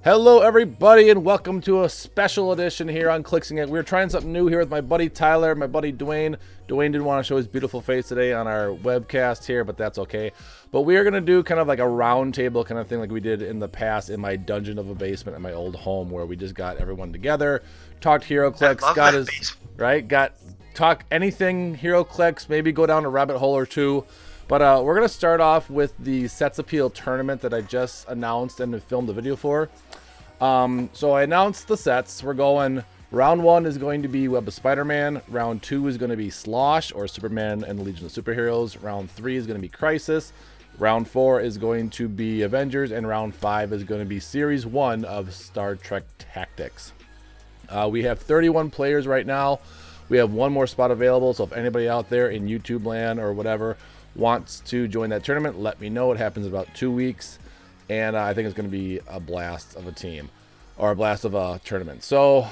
Hello, everybody, and welcome to a special edition here on Clixin It. We're trying something new here with my buddy Tyler, my buddy Dwayne. Dwayne didn't want to show his beautiful face today on our webcast here, but that's okay. But we are going to do kind of like a round table kind of thing like we did in the past in my dungeon of a basement at my old home, where we just got everyone together, talked Heroclix, got his basement. Right, talk anything Heroclix, maybe go down a rabbit hole or two. But we're going to start off with the Sets Appeal tournament that I just announced and filmed the video for. So I announced the sets. We're going, round 1 is going to be Web of Spider-Man. Round 2 is going to be Slosh, or Superman and the Legion of Superheroes. Round 3 is going to be Crisis. Round 4 is going to be Avengers. And round 5 is going to be Series 1 of Star Trek Tactics. We have 31 players right now. We have one more spot available, so if anybody out there in YouTube land or whatever wants to join that tournament, let me know. It happens in about 2 weeks, and I think it's going to be a blast of a team, or a blast of a tournament. So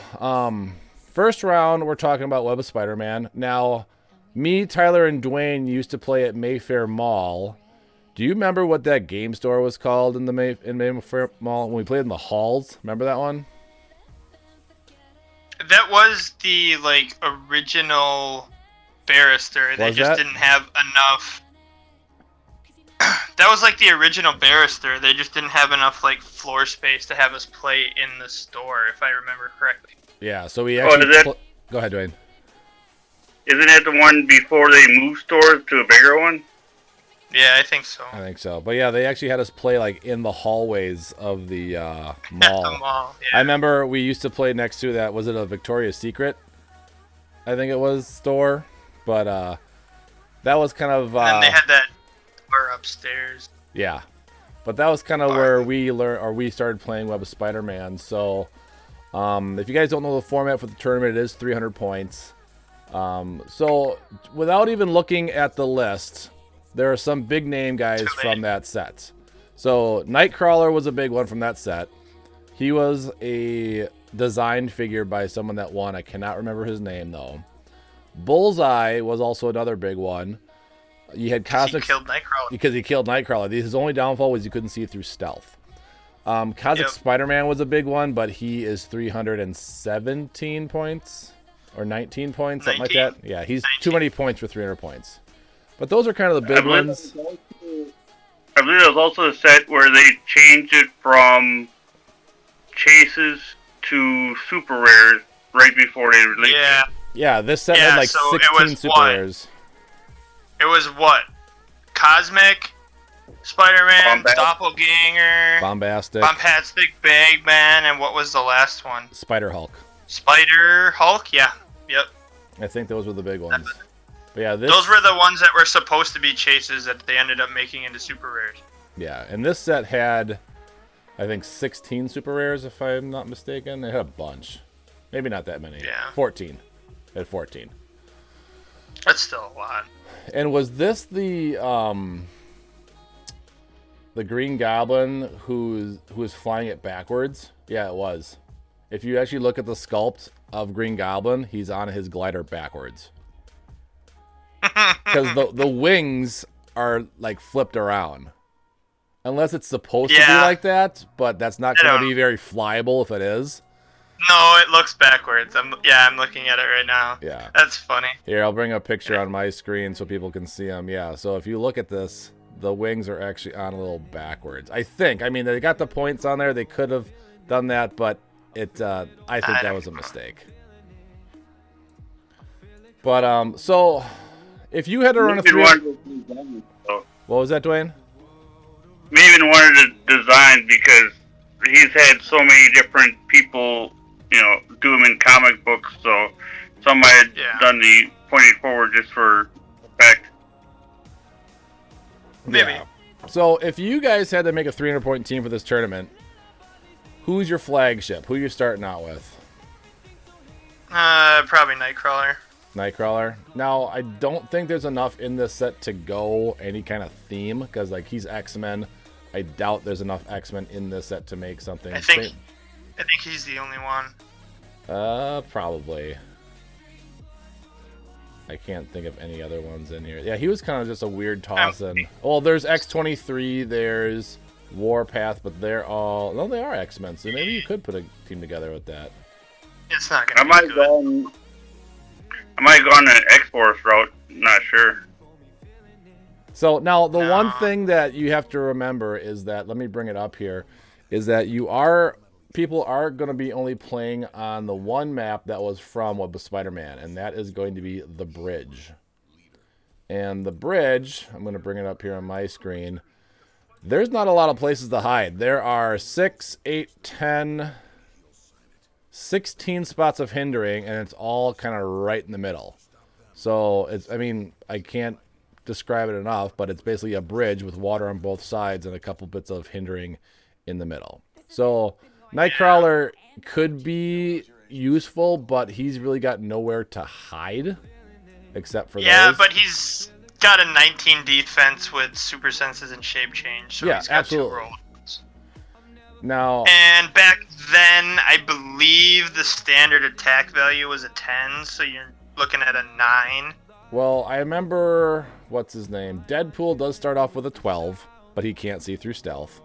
first round, we're talking about Web of Spider-Man. Now, me, Tyler, and Dwayne used to play at Mayfair Mall. Do you remember what that game store was called in Mayfair Mall when we played in the halls? Remember that one? That was the original barrister. They just didn't have enough. That was like the original barrister. They just didn't have enough floor space to have us play in the store, if I remember correctly. Yeah, so we actually. Go ahead, Dwayne. Isn't that the one before they moved stores to a bigger one? Yeah, I think so. I think so. But yeah, they actually had us play in the hallways of the mall. The mall, yeah. I remember we used to play next to that. Was it a Victoria's Secret? I think it was store. But that was kind of. And they had that door upstairs. Yeah, but that was kind of where we learned, or we started playing Web of Spider-Man. So, if you guys don't know the format for the tournament, it is 300 points. So, without even looking at the list, there are some big name guys from that set. So, Nightcrawler was a big one from that set. He was a designed figure by someone that won. I cannot remember his name though. Bullseye was also another big one. You had Cosmic. He killed Nightcrawler. Because he killed Nightcrawler. His only downfall was you couldn't see through stealth. Cosmic Spider-Man was a big one, but he is 317 points or 19 points, something like that. Yeah, he's 19. Too many points for 300 points. But those are kind of the big ones. I believe it was also a set where they changed it from chases to super rares right before they released it. Yeah, this set had 16 super rares. It was what? Cosmic, Spider-Man, Doppelganger, Bombastic, Bagman, and what was the last one? Spider-Hulk. Spider-Hulk? Yeah. Yep. I think those were the big ones. But yeah, those were the ones that were supposed to be chases that they ended up making into super rares. Yeah, and this set had, I think, 16 super rares, if I'm not mistaken. It had a bunch. Maybe not that many. Yeah. 14. It had 14. That's still a lot. And was this the Green Goblin who was flying it backwards? Yeah, it was. If you actually look at the sculpt of Green Goblin, he's on his glider backwards. Because the wings are flipped around. Unless it's supposed to be like that, but that's not going to be very flyable if it is. No, it looks backwards. I'm looking at it right now. Yeah. That's funny. Here, I'll bring a picture on my screen so people can see them. Yeah, so if you look at this, the wings are actually on a little backwards. I think. I mean, they got the points on there. They could have done that, but I think that was a mistake. But, so, if you had to run a 3... What was that, Dwayne? Maybe wanted to design because he's had so many different people do them in comic books, so somebody had done the pointing forward just for effect. Maybe. Yeah. So if you guys had to make a 300-point team for this tournament, who's your flagship? Who are you starting out with? Probably Nightcrawler. Nightcrawler. Now, I don't think there's enough in this set to go any kind of theme, because he's X-Men. I doubt there's enough X-Men in this set to make something. I think he's the only one. Probably. I can't think of any other ones in here. Yeah, he was kind of just a weird toss. Well, there's X-23, there's Warpath, but they're all... No, they are X-Men, so maybe you could put a team together with that. It's not going to be good. I might go on an X-Force route. Not sure. So now the one thing that you have to remember is that, let me bring it up here, is that people are going to be only playing on the one map that was from Web of Spider-Man, and that is going to be the bridge. And the bridge, I'm going to bring it up here on my screen, there's not a lot of places to hide. There are 6, 8, 10, 16 spots of hindering, and it's all kind of right in the middle. So, I can't describe it enough, but it's basically a bridge with water on both sides and a couple bits of hindering in the middle. So Nightcrawler could be useful, but he's really got nowhere to hide except for those. But he's got a 19 defense with super senses and shape change, so he's got absolutely. 2 rolls. Now, and back then, I believe the standard attack value was a 10, so you're looking at a 9. Well, I remember, what's his name? Deadpool does start off with a 12, but he can't see through stealth.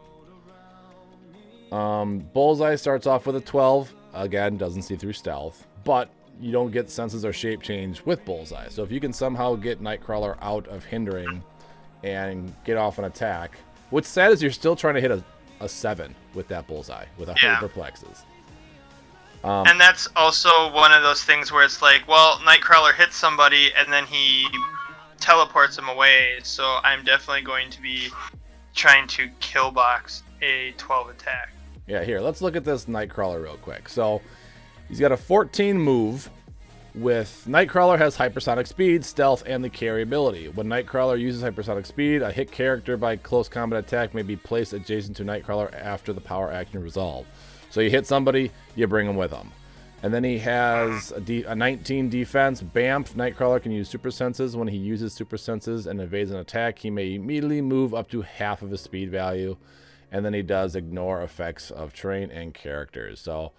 Bullseye starts off with a 12, again, doesn't see through stealth, but you don't get senses or shape change with Bullseye. So if you can somehow get Nightcrawler out of hindering and get off an attack, what's sad is you're still trying to hit a 7 with that Bullseye, with 100 perplexes. And that's also one of those things where it's like, well, Nightcrawler hits somebody and then he teleports them away, so I'm definitely going to be trying to kill box a 12 attack. Yeah, here, let's look at this Nightcrawler real quick. So he's got a 14 move with Nightcrawler has hypersonic speed, stealth, and the carry ability. When Nightcrawler uses hypersonic speed, a hit character by close combat attack may be placed adjacent to Nightcrawler after the power action resolve. So you hit somebody, you bring them with him. And then he has a 19 defense. Bamf, Nightcrawler can use super senses. When he uses super senses and evades an attack, he may immediately move up to half of his speed value. And then he does ignore effects of terrain and characters. So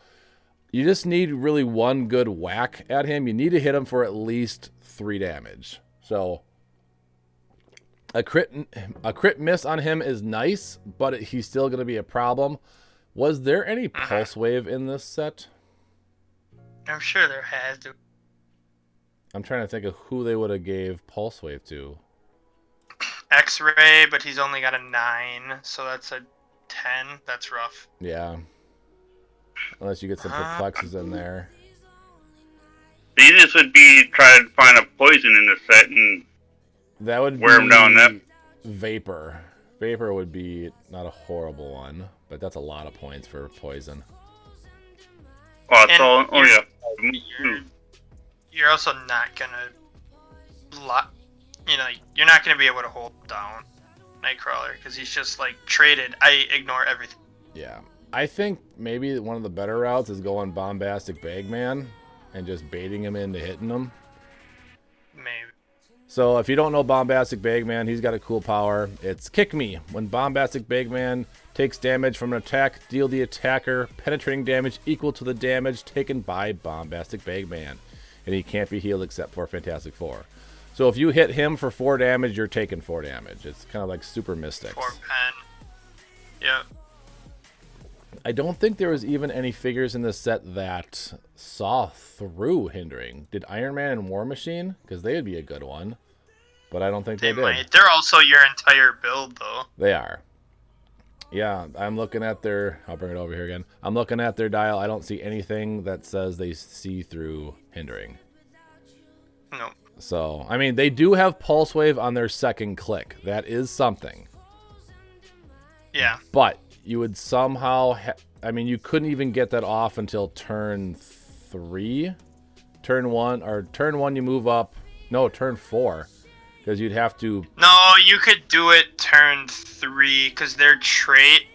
you just need really one good whack at him. You need to hit him for at least 3 damage. So a crit miss on him is nice, but he's still going to be a problem. Was there any Pulse Wave in this set? I'm sure there has to. I'm trying to think of who they would have gave Pulse Wave to. X-Ray, but he's only got a 9, so that's a 10. That's rough. Yeah. Unless you get some perplexes in there. The easiest would be try to find a poison in the set and that would wear him down. That Vapor. Vapor would be not a horrible one, but that's a lot of points for poison. Oh, it's all, yeah. You're also not gonna, you're not gonna be able to hold down Nightcrawler because he's just like traded. I ignore everything. Yeah, I think maybe one of the better routes is going Bombastic Bagman and just baiting him into hitting him. Maybe. So if you don't know Bombastic Bagman, he's got a cool power. It's Kick Me. When Bombastic Bagman takes damage from an attack, deal the attacker penetrating damage equal to the damage taken by Bombastic Bagman. And he can't be healed except for Fantastic Four. So if you hit him for 4 damage, you're taking 4 damage. It's kind of like Super Mystics. 4 pen. Yep. I don't think there was even any figures in this set that saw through hindering. Did Iron Man and War Machine? Because they would be a good one. But I don't think they did. Might. They're also your entire build, though. They are. Yeah, I'm looking at their... I'll bring it over here again. I'm looking at their dial. I don't see anything that says they see through hindering. No. So, I mean, they do have Pulse Wave on their second click. That is something. Yeah. But you would somehow... you couldn't even get that off until turn 3. Turn 1 you move up. No, turn 4. Because you'd have to... No, you could do it turn 3, because their trait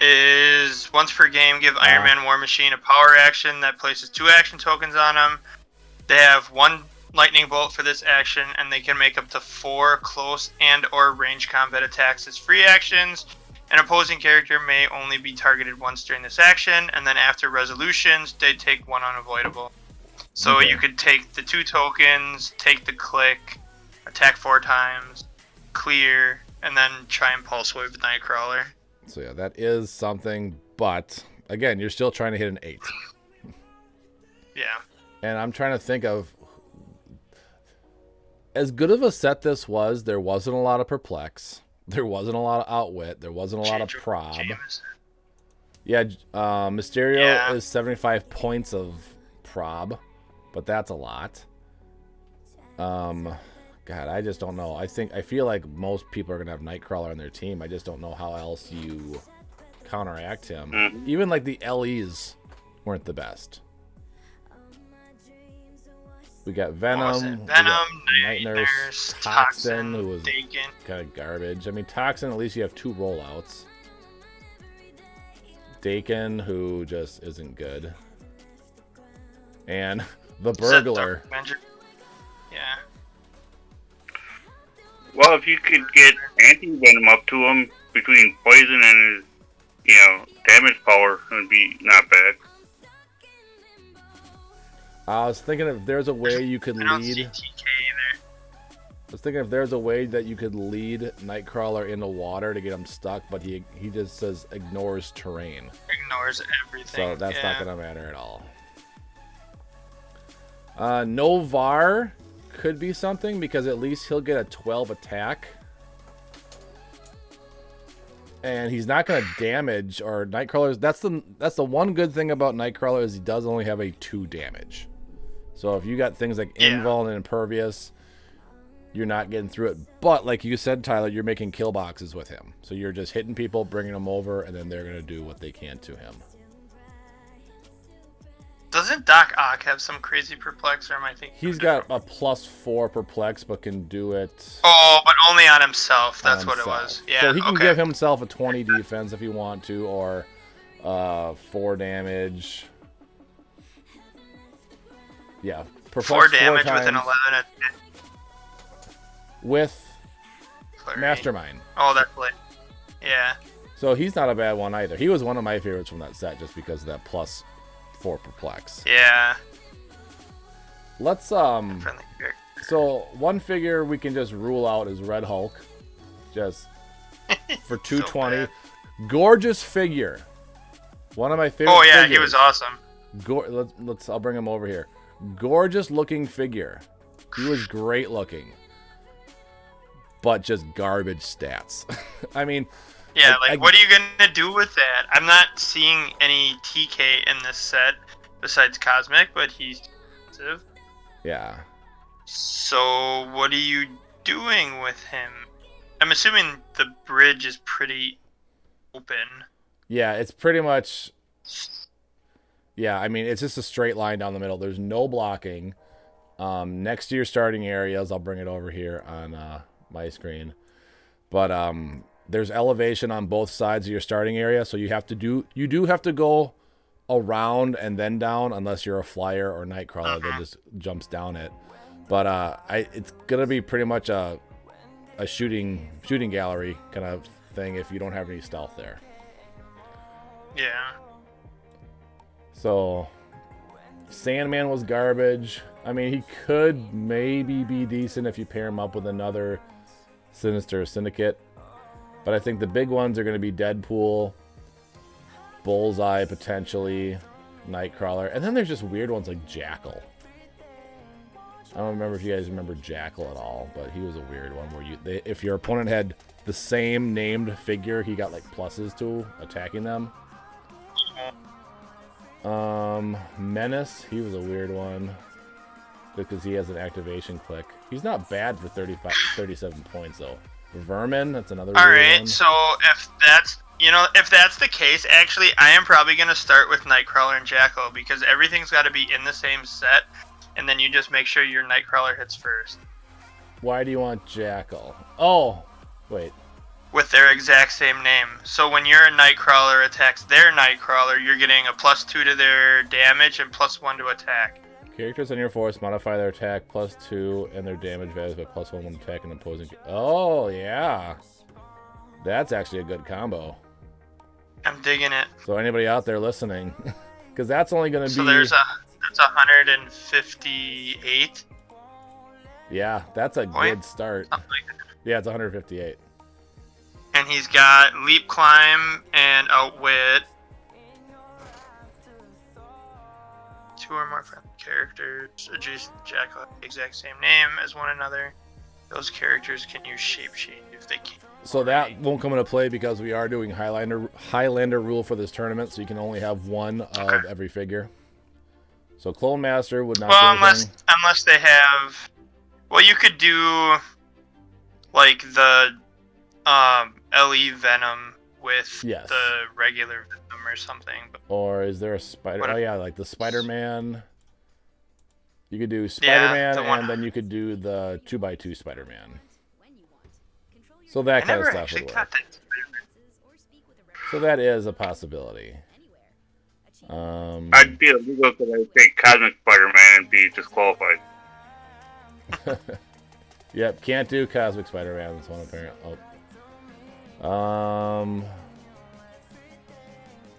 is once per game, give Iron Man War Machine a power action that places 2 action tokens on them. They have 1 lightning bolt for this action, and they can make up to 4 close and or range combat attacks as free actions. An opposing character may only be targeted once during this action, and then after resolutions, they take 1 unavoidable. So you could take the 2 tokens, take the click, attack 4 times, clear, and then try and Pulse Wave the Nightcrawler. So yeah, that is something. But again, you're still trying to hit an 8. Yeah. And I'm trying to think of, as good of a set this was, there wasn't a lot of perplex. There wasn't a lot of outwit. There wasn't a lot of prob. Yeah, Mysterio is 75 points of prob, but that's a lot. God, I just don't know. I feel like most people are gonna have Nightcrawler on their team. I just don't know how else you counteract him. Even like the LEs weren't the best. We got Venom, Night Nurse, Toxin, who was kind of garbage. I mean, Toxin, at least you have 2 rollouts. Dakin, who just isn't good. And the Burglar. Yeah. Well, if you could get anti-venom up to him between poison and his, damage power, it would be not bad. I was thinking if there's a way you could lead. I was thinking if there's a way that you could lead Nightcrawler into water to get him stuck, but he just says ignores terrain. Ignores everything. So that's not gonna matter at all. Novar could be something because at least he'll get a 12 attack. And he's not going to damage, or Nightcrawler's. That's the one good thing about Nightcrawler is he does only have a 2 damage. So if you got things like Invul and Impervious, you're not getting through it. But like you said, Tyler, you're making kill boxes with him. So you're just hitting people, bringing them over, and then they're going to do what they can to him. Doesn't Doc Ock have some crazy perplex, or am I thinking? He's got a +4 perplex, but can do it. Oh, but only on himself. That's what it was. Yeah. So he can give himself a 20 defense if he want to, or 4 damage. Yeah, perplex 4 damage times with an 11 with Flurry. Mastermind. Oh, that's lit. Yeah. So he's not a bad one either. He was one of my favorites from that set just because of that +4 perplex. Yeah. Let's so one figure we can just rule out is Red Hulk, just for 220. Gorgeous figure. One of my favorite. Oh yeah, figures. he was awesome. Let's I'll bring him over here. Gorgeous looking figure. He was great looking, but just garbage stats. I mean. Yeah, what are you gonna do with that? I'm not seeing any TK in this set besides Cosmic, but he's expensive. Yeah. So what are you doing with him? I'm assuming the bridge is pretty open. Yeah, it's pretty much. Yeah, I mean it's just a straight line down the middle. There's no blocking. Next to your starting areas, I'll bring it over here on my screen, but there's elevation on both sides of your starting area, so you do have to go around and then down unless you're a flyer or Nightcrawler that just jumps down it. But it's gonna be pretty much a shooting gallery kind of thing if you don't have any stealth there. Yeah. So Sandman was garbage. I mean, he could maybe be decent if you pair him up with another Sinister Syndicate. But I think the big ones are going to be Deadpool, Bullseye potentially, Nightcrawler, and then there's just weird ones like Jackal. I don't remember if you guys remember Jackal at all, but he was a weird one where if your opponent had the same named figure, he got like pluses to attacking them. Menace, he was a weird one because he has an activation click. He's not bad for 37 points though. Vermin, that's another weird Alright, one. so if that's the case, actually I am probably gonna start with Nightcrawler and Jackal because everything's gotta be in the same set, and then you just make sure your Nightcrawler hits first. Why do you want Jackal? Oh, wait. With their exact same name. So when your Nightcrawler attacks their Nightcrawler, you're getting a +2 to their damage and +1 to attack. Characters on your force modify their attack +2 and their damage values by +1 when attacking opposing. Oh yeah, that's actually a good combo. I'm digging it. So anybody out there listening, because that's only going to be. So that's 158. Yeah, that's a good start. Something like that. Yeah, it's 158. And he's got Leap Climb and Outwit. 2 or more friendly characters adjacent to Jackal have the exact same name as one another. Those characters can use Shape Change if they can. So that won't come into play because we are doing Highlander rule for this tournament, so you can only have one of every figure. So Clone Master would not do anything. Unless they have... Well, you could do like the LE Venom with the regular Venom or something. But or is there a Spider... Oh, yeah, like the Spider-Man. You could do Spider-Man, and then you could do the 2x2 Spider-Man. So that kind of stuff would work. So that is a possibility. I'd be illegal because I would take Cosmic Spider-Man and be disqualified. Yep, can't do Cosmic Spider-Man. This one apparently.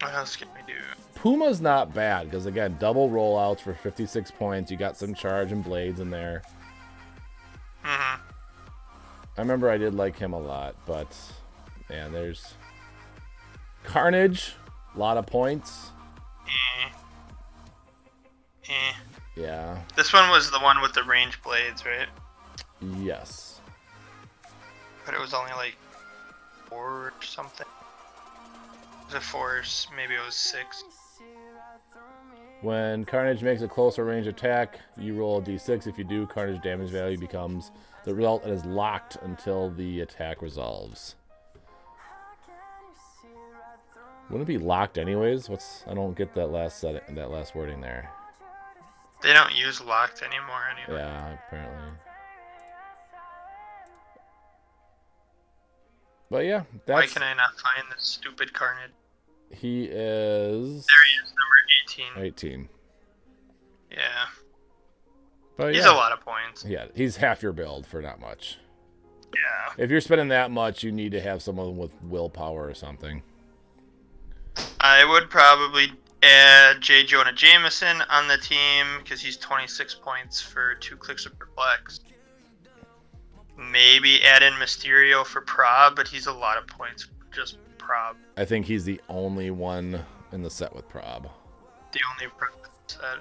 What else can we do? Puma's not bad because again, double rollouts for 56 points. You got some charge and blades in there. Mm-hmm. I remember I did like him a lot, but man, there's Carnage, a lot of points. Yeah. This one was the one with the range blades, right? Yes. But it was only like 4 or something. Was it 4? Maybe it was 6. When Carnage makes a closer range attack, you roll a d6. If you do, Carnage damage value becomes the result and is locked until the attack resolves. Wouldn't it be locked anyways? I don't get that last wording there. They don't use locked anymore anyway. Yeah, apparently. But yeah, that's... Why can I not find this stupid Carnage? He is... There he is, number 18. Yeah. But he's a lot of points. Yeah, he's half your build for not much. Yeah. If you're spending that much, you need to have someone with willpower or something. I would probably add J. Jonah Jameson on the team because he's 26 points for 2 clicks of perplex. Maybe add in Mysterio for prob, but he's a lot of points for just prob. I think he's the only one in the set with prob. The only prob set.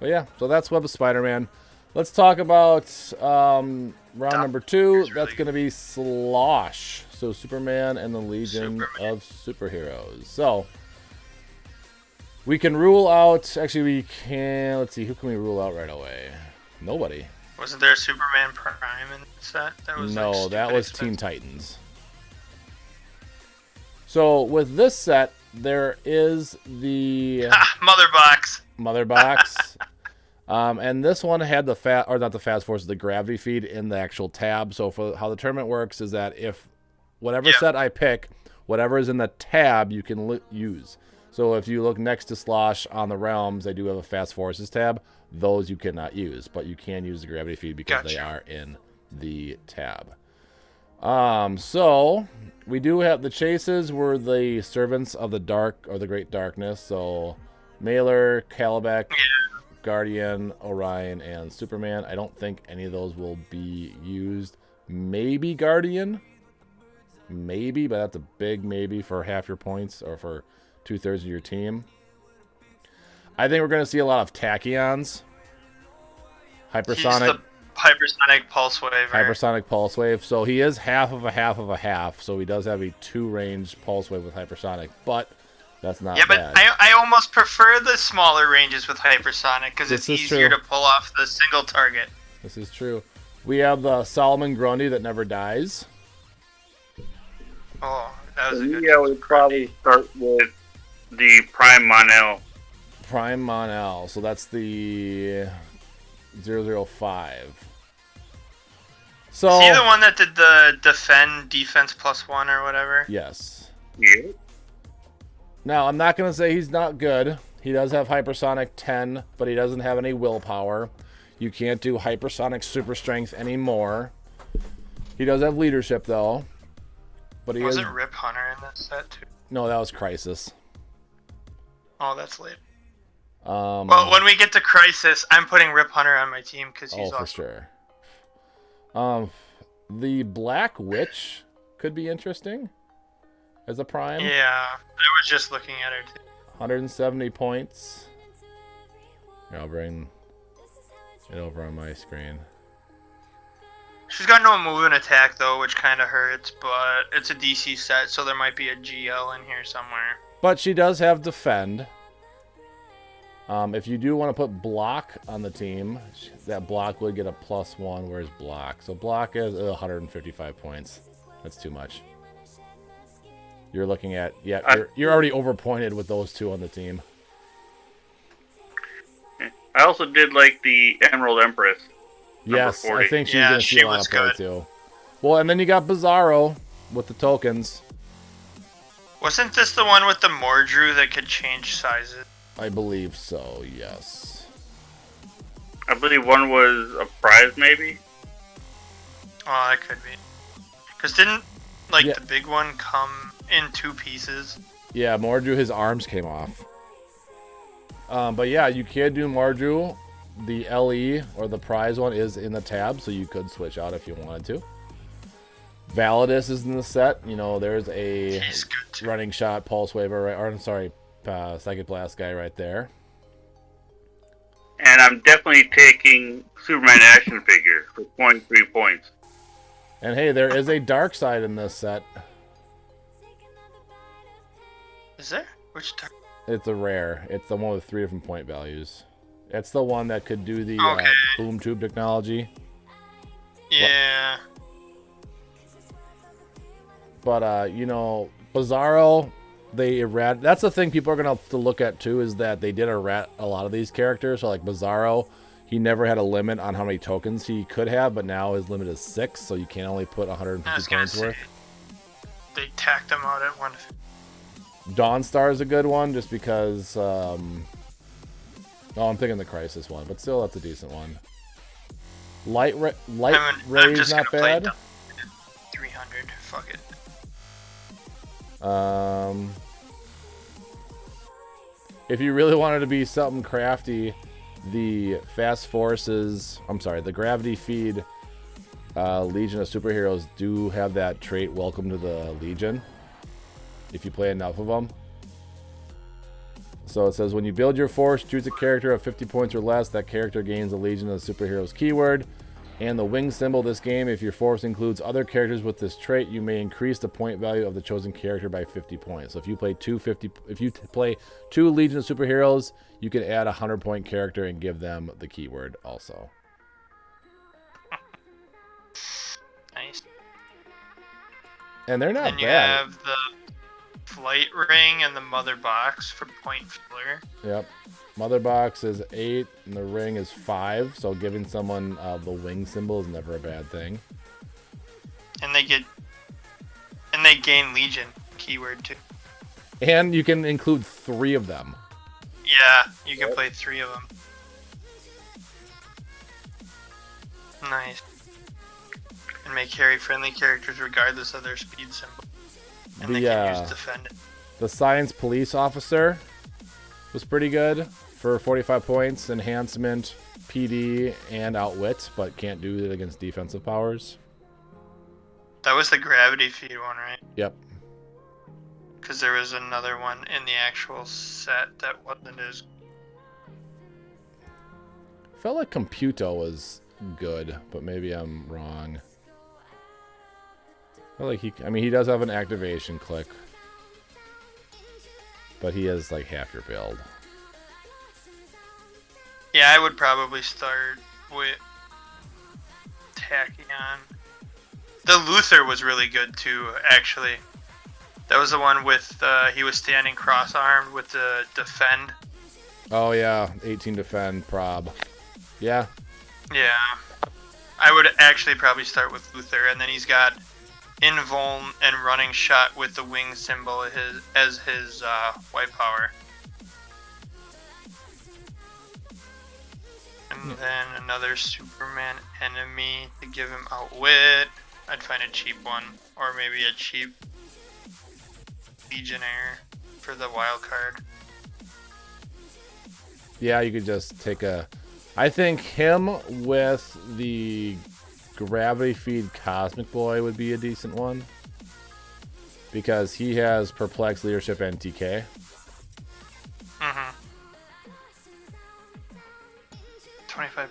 But yeah, so that's Web of Spider-Man. Let's talk about round number 2. That's going to be Slosh. So Superman and the Legion of Superheroes. So we can rule out... Actually, we can... Let's see. Who can we rule out right away? Nobody. Wasn't there a Superman Prime in the set? That was no, that was Teen Titans. So with this set, there is the... Mother Box. Mother Box. And this one had the Fast Force, the gravity feed in the actual tab. So for how the tournament works is that if whatever set I pick, whatever is in the tab, you can use. So if you look next to Slosh on the Realms, they do have a Fast Forces tab. Those you cannot use, but you can use the gravity feed because they are in the tab. So we do have the chases were the Servants of the Dark or the Great Darkness. So Mailer, Calabac, Guardian, Orion, and Superman. I don't think any of those will be used. Maybe Guardian. Maybe, but that's a big maybe for half your points or for 2/3 of your team. I think we're going to see a lot of Tachyons. Hypersonic. He's the Hypersonic Pulse Wave. Hypersonic Pulse Wave. So he is half of a half of a half. So he does have a 2-range Pulse Wave with Hypersonic. But that's not bad. But I almost prefer the smaller ranges with Hypersonic because it's easier to pull off the single target. This is true. We have the Solomon Grundy that never dies. Oh, that was a good one. Yeah, we'd probably start with the Prime Mon-El. Prime Mon-El. So that's the 005. So, is he the one that did the defense +1 or whatever? Yes. Yeah. Now, I'm not going to say he's not good. He does have Hypersonic 10, but he doesn't have any willpower. You can't do Hypersonic Super Strength anymore. He does have leadership, though. But he Wasn't Rip Hunter in that set, too? No, that was Crisis. Oh, that's late. Well, when we get to Crisis, I'm putting Rip Hunter on my team because he's awesome. For sure. The Black Witch could be interesting as a prime. Yeah, I was just looking at her too. 170 points. Here, I'll bring it over on my screen. She's got no move and attack though, which kind of hurts, but it's a DC set, so there might be a GL in here somewhere. But she does have defend. If you do want to put block on the team, that block would get a +1, whereas block. So block is 155 points. That's too much. You're looking at, you're already overpointed with those two on the team. I also did like the Emerald Empress. Yes, 40. I think she's going to see a lot of play too. Well, and then you got Bizarro with the tokens. Wasn't this the one with the Mordrew that could change sizes? I believe so, yes. I believe one was a prize, maybe? Oh, that could be. Because didn't, the big one come in 2 pieces? Yeah, Mordrew, his arms came off. But yeah, you can do Mordrew. The LE, or the prize one, is in the tab, so you could switch out if you wanted to. Validus is in the set. You know, there's a running shot, pulse waiver, right? Or I'm sorry, Psychic Blast guy right there. And I'm definitely taking Superman action figure for 23 points. And hey, there is a dark side in this set. Is there? Which dark? It's a rare. It's the one with 3 different point values. It's the one that could do the boom tube technology. Yeah. But, you know, Bizarro, that's the thing people are going to have to look at, too, is that they did a lot of these characters. So, like, Bizarro, he never had a limit on how many tokens he could have, but now his limit is 6, so you can only put 150 points worth. They tacked him out at 150. Dawnstar is a good one, just because... I'm thinking the Crisis one, but still, that's a decent one. Light Ray's not bad. 300, fuck it. If you really wanted to be something crafty, the Gravity Feed Legion of Superheroes do have that trait, Welcome to the Legion, if you play enough of them. So it says, when you build your force, choose a character of 50 points or less. That character gains a Legion of Superheroes keyword. And the wing symbol this game, if your force includes other characters with this trait, you may increase the point value of the chosen character by 50 points. So if you play play 2 Legion of Superheroes, you can add a 100-point character and give them the keyword also. Nice. And they're not bad. Then you have the Flight Ring and the Mother Box for point filler. Yep. Mother Box is 8 and the ring is 5, so giving someone the wing symbol is never a bad thing. And they gain Legion keyword too. And you can include 3 of them. Yeah, you can play 3 of them. Nice. And may carry friendly characters regardless of their speed symbol. And they can use defend it. The Science Police Officer was pretty good for 45 points, enhancement, PD, and outwit, but can't do it against defensive powers. That was the Gravity Feed one, right? Yep. Because there was another one in the actual set that wasn't as... Felt like Computo was good, but maybe I'm wrong. I feel like he does have an activation click, but he has like half your build. Yeah, I would probably start with Tachyon. The Luther was really good too, actually. That was the one with, he was standing cross-armed with the defend. Oh yeah, 18 defend prob. Yeah. Yeah. I would actually probably start with Luther, and then he's got invuln and running shot with the wing symbol as his white power. And then another Superman enemy to give him outwit. I'd find a cheap one, or maybe a cheap Legionnaire for the wild card. Yeah, you could just take I think him with the Gravity Feed Cosmic Boy would be a decent one. Because he has Perplex, Leadership, and TK. Mm-hmm. 25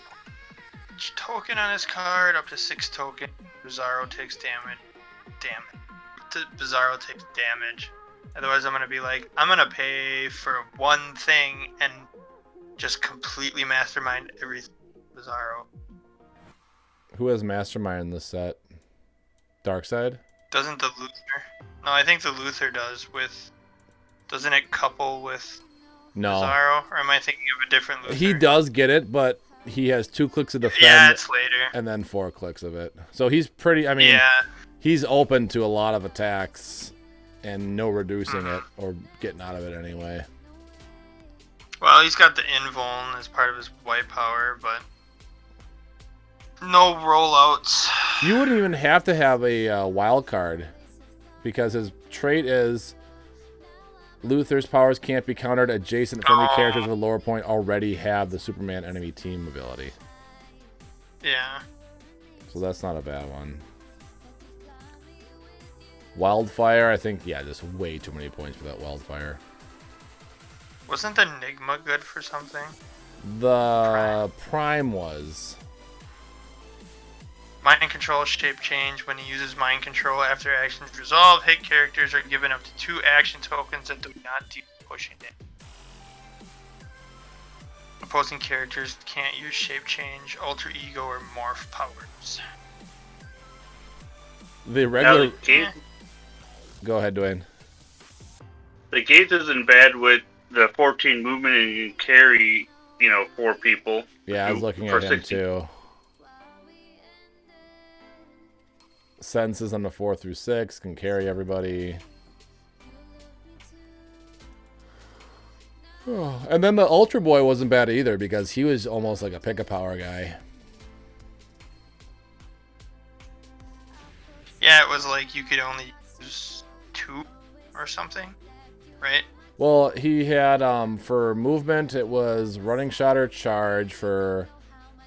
token on his card, up to 6 token. Bizarro takes damage. Damn it. Bizarro takes damage. Otherwise, I'm gonna be like, I'm gonna pay for one thing and just completely mastermind everything. Bizarro. Who has Mastermind in this set? Darkseid? Doesn't the Luther? No, I think the Luther does. Doesn't it couple with No. Bizarro? Or am I thinking of a different Luther? He does get it, but he has 2 clicks of defend. Yeah, it's later. And then 4 clicks of it. So he's pretty, I mean, yeah. He's open to a lot of attacks and no reducing it or getting out of it anyway. Well, he's got the invuln as part of his white power, but no rollouts. You wouldn't even have to have a wild card because his trait is Luther's powers can't be countered. Adjacent friendly characters with a lower point already have the Superman enemy team ability. Yeah. So that's not a bad one. Wildfire, I think, yeah, just way too many points for that Wildfire. Wasn't the Enigma good for something? The Prime was. Mind control, shape change. When he uses mind control after actions resolve, hit characters are given up to 2 action tokens that do not deal pushing it. Opposing characters can't use shape change, alter ego, or morph powers. The regular. Now, the gauge, Go ahead, Dwayne. the gauge isn't bad with the 14 movement, and you can carry, 4 people. Yeah, I was looking for at him 60. too. Senses on the 4 through 6 can carry everybody. Oh, and then the Ultra Boy wasn't bad either because he was almost like a pick a power guy. Yeah, it was like you could only use 2 or something, right? Well, he had for movement it was running shot or charge. For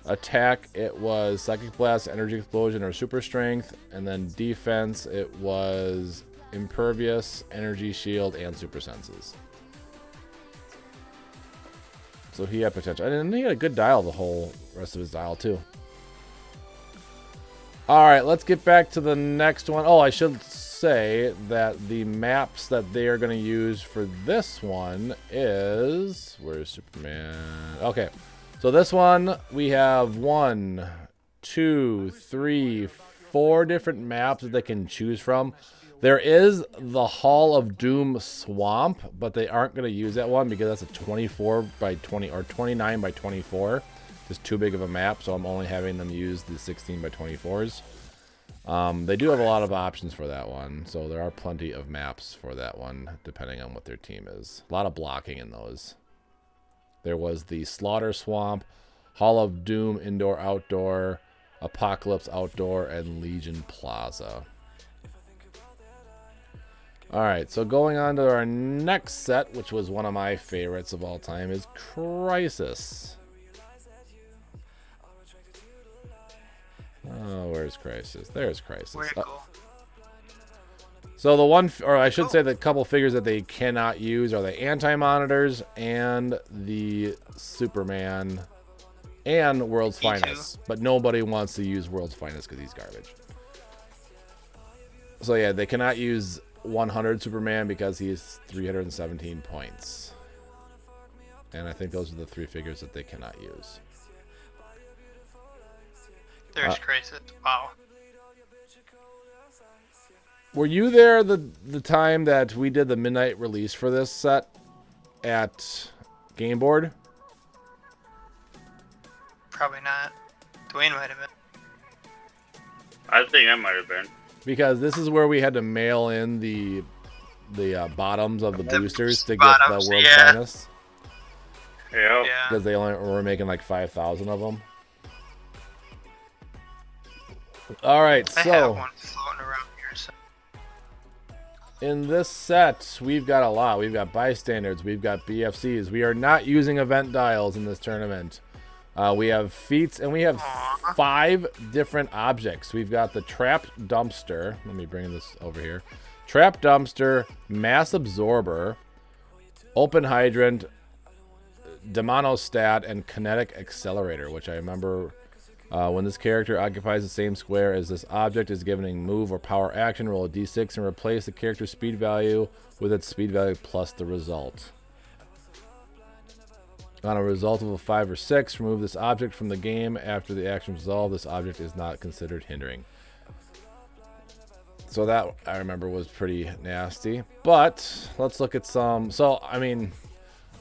attack it was psychic blast, energy explosion, or super strength, and then defense it was impervious, energy shield, and super senses. So he had potential, and he had a good dial the whole rest of his dial too. All right, let's get back to the next one. Oh, I should say that the maps that they are going to use for this one is, where's Superman? Okay. So this one, we have 1, 2, 3, 4 different maps that they can choose from. There is the Hall of Doom Swamp, but they aren't going to use that one because that's a 24 by 20 or 29 by 24. Just too big of a map, so I'm only having them use the 16 by 24s. They do have a lot of options for that one, so there are plenty of maps for that one, depending on what their team is. A lot of blocking in those. There was the Slaughter Swamp, Hall of Doom Indoor Outdoor, Apocalypse Outdoor, and Legion Plaza. Alright, so going on to our next set, which was one of my favorites of all time, is Crisis. Oh, where's Crisis? There's Crisis. Very cool. So the one, or I should say the couple figures that they cannot use are the Anti-Monitors and the Superman and World's Me Finest. But nobody wants to use World's Finest because he's garbage. So yeah, they cannot use 100 Superman because he's 317 points. And I think those are the 3 figures that they cannot use. There's Crisis. Wow. Were you there the time that we did the midnight release for this set at Game Board? Probably not. Dwayne might have been. I think I might have been. Because this is where we had to mail in the bottoms of the boosters to get bottoms, the World's yeah. Finest. Yeah. Yeah. Because they only were making like 5,000 of them. All right, I have so one floating around here. So. in this set, we've got a lot. We've got bystanders. We've got BFCs. We are not using event dials in this tournament. We have feats, and we have 5 different objects. We've got the Trap Dumpster. Let me bring this over here. Trap Dumpster, Mass Absorber, Open Hydrant, Demonostat, and Kinetic Accelerator, which I remember when this character occupies the same square as this object is given a move or power action, roll a d6 and replace the character's speed value with its speed value plus the result. On a result of a 5 or 6, remove this object from the game. After the action is resolved, this object is not considered hindering. So that, I remember, was pretty nasty. But let's look at some. So, I mean,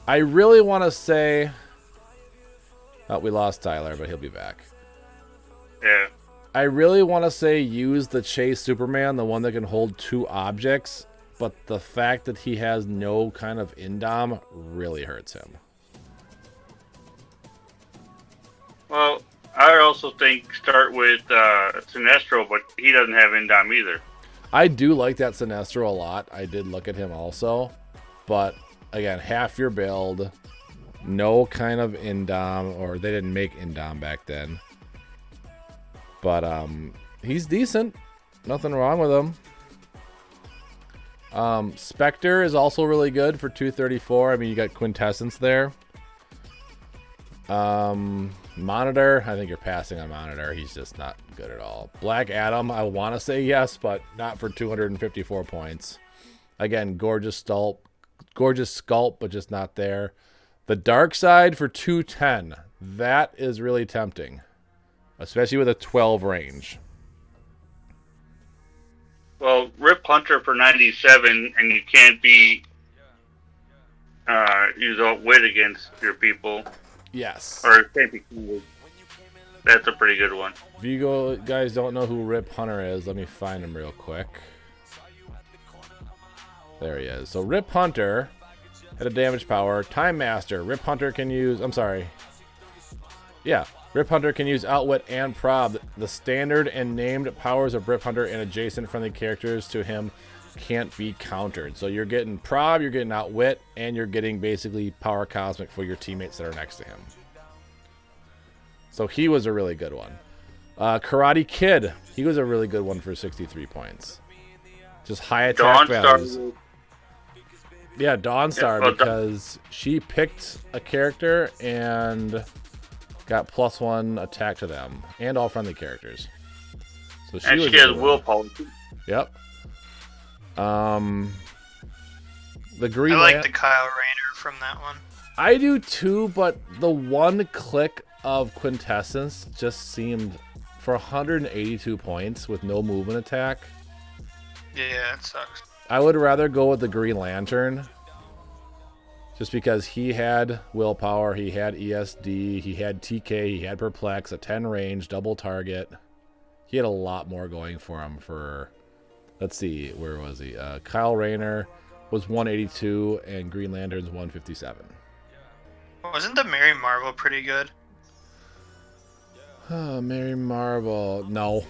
I really want to say... Oh, we lost Tyler, but he'll be back. Yeah. I really want to say use the Chase Superman, the one that can hold 2 objects. But the fact that he has no kind of indom really hurts him. Well, I also think start with Sinestro, but he doesn't have Indom either. I do like that Sinestro a lot. I did look at him also. But, again, half your build, no kind of Indom, or they didn't make Indom back then. But he's decent. Nothing wrong with him. Spectre is also really good for 234. I mean, you got Quintessence there. Monitor, I think you're passing on Monitor. He's just not good at all. Black Adam, I want to say yes, but not for 254 points. Again, gorgeous sculpt, but just not there. The Dark Side for 210. That is really tempting, especially with a 12 range. Well, Rip Hunter for 97, and you can't be use Outwit against your people. Yes. Or it can't be cool. That's a pretty good one. If you guys don't know who Rip Hunter is, let me find him real quick. There he is. So Rip Hunter had a damage power. Time Master. Rip Hunter can use... I'm sorry. Yeah. Rip Hunter can use Outwit and Prob. The standard and named powers of Rip Hunter and adjacent friendly characters to him can't be countered. So you're getting Prob, you're getting Outwit, and you're getting basically Power Cosmic for your teammates that are next to him. So he was a really good one. Karate Kid, he was a really good one for 63 points. Just high attack values. Yeah, Dawnstar, because she picked a character and got +1 attack to them, and all friendly characters. So she has willpower. Yep. The Green. I like the Kyle Rayner from that one. I do too, but the one click of Quintessence just seemed, for 182 points with no movement attack. Yeah, it sucks. I would rather go with the Green Lantern, just because he had willpower, he had ESD, he had TK, he had Perplex, a 10 range, double target. He had a lot more going for him for... Let's see, where was he? Kyle Rayner was 182, and Green Lantern's 157. Wasn't the Mary Marvel pretty good? Oh, Mary Marvel. No.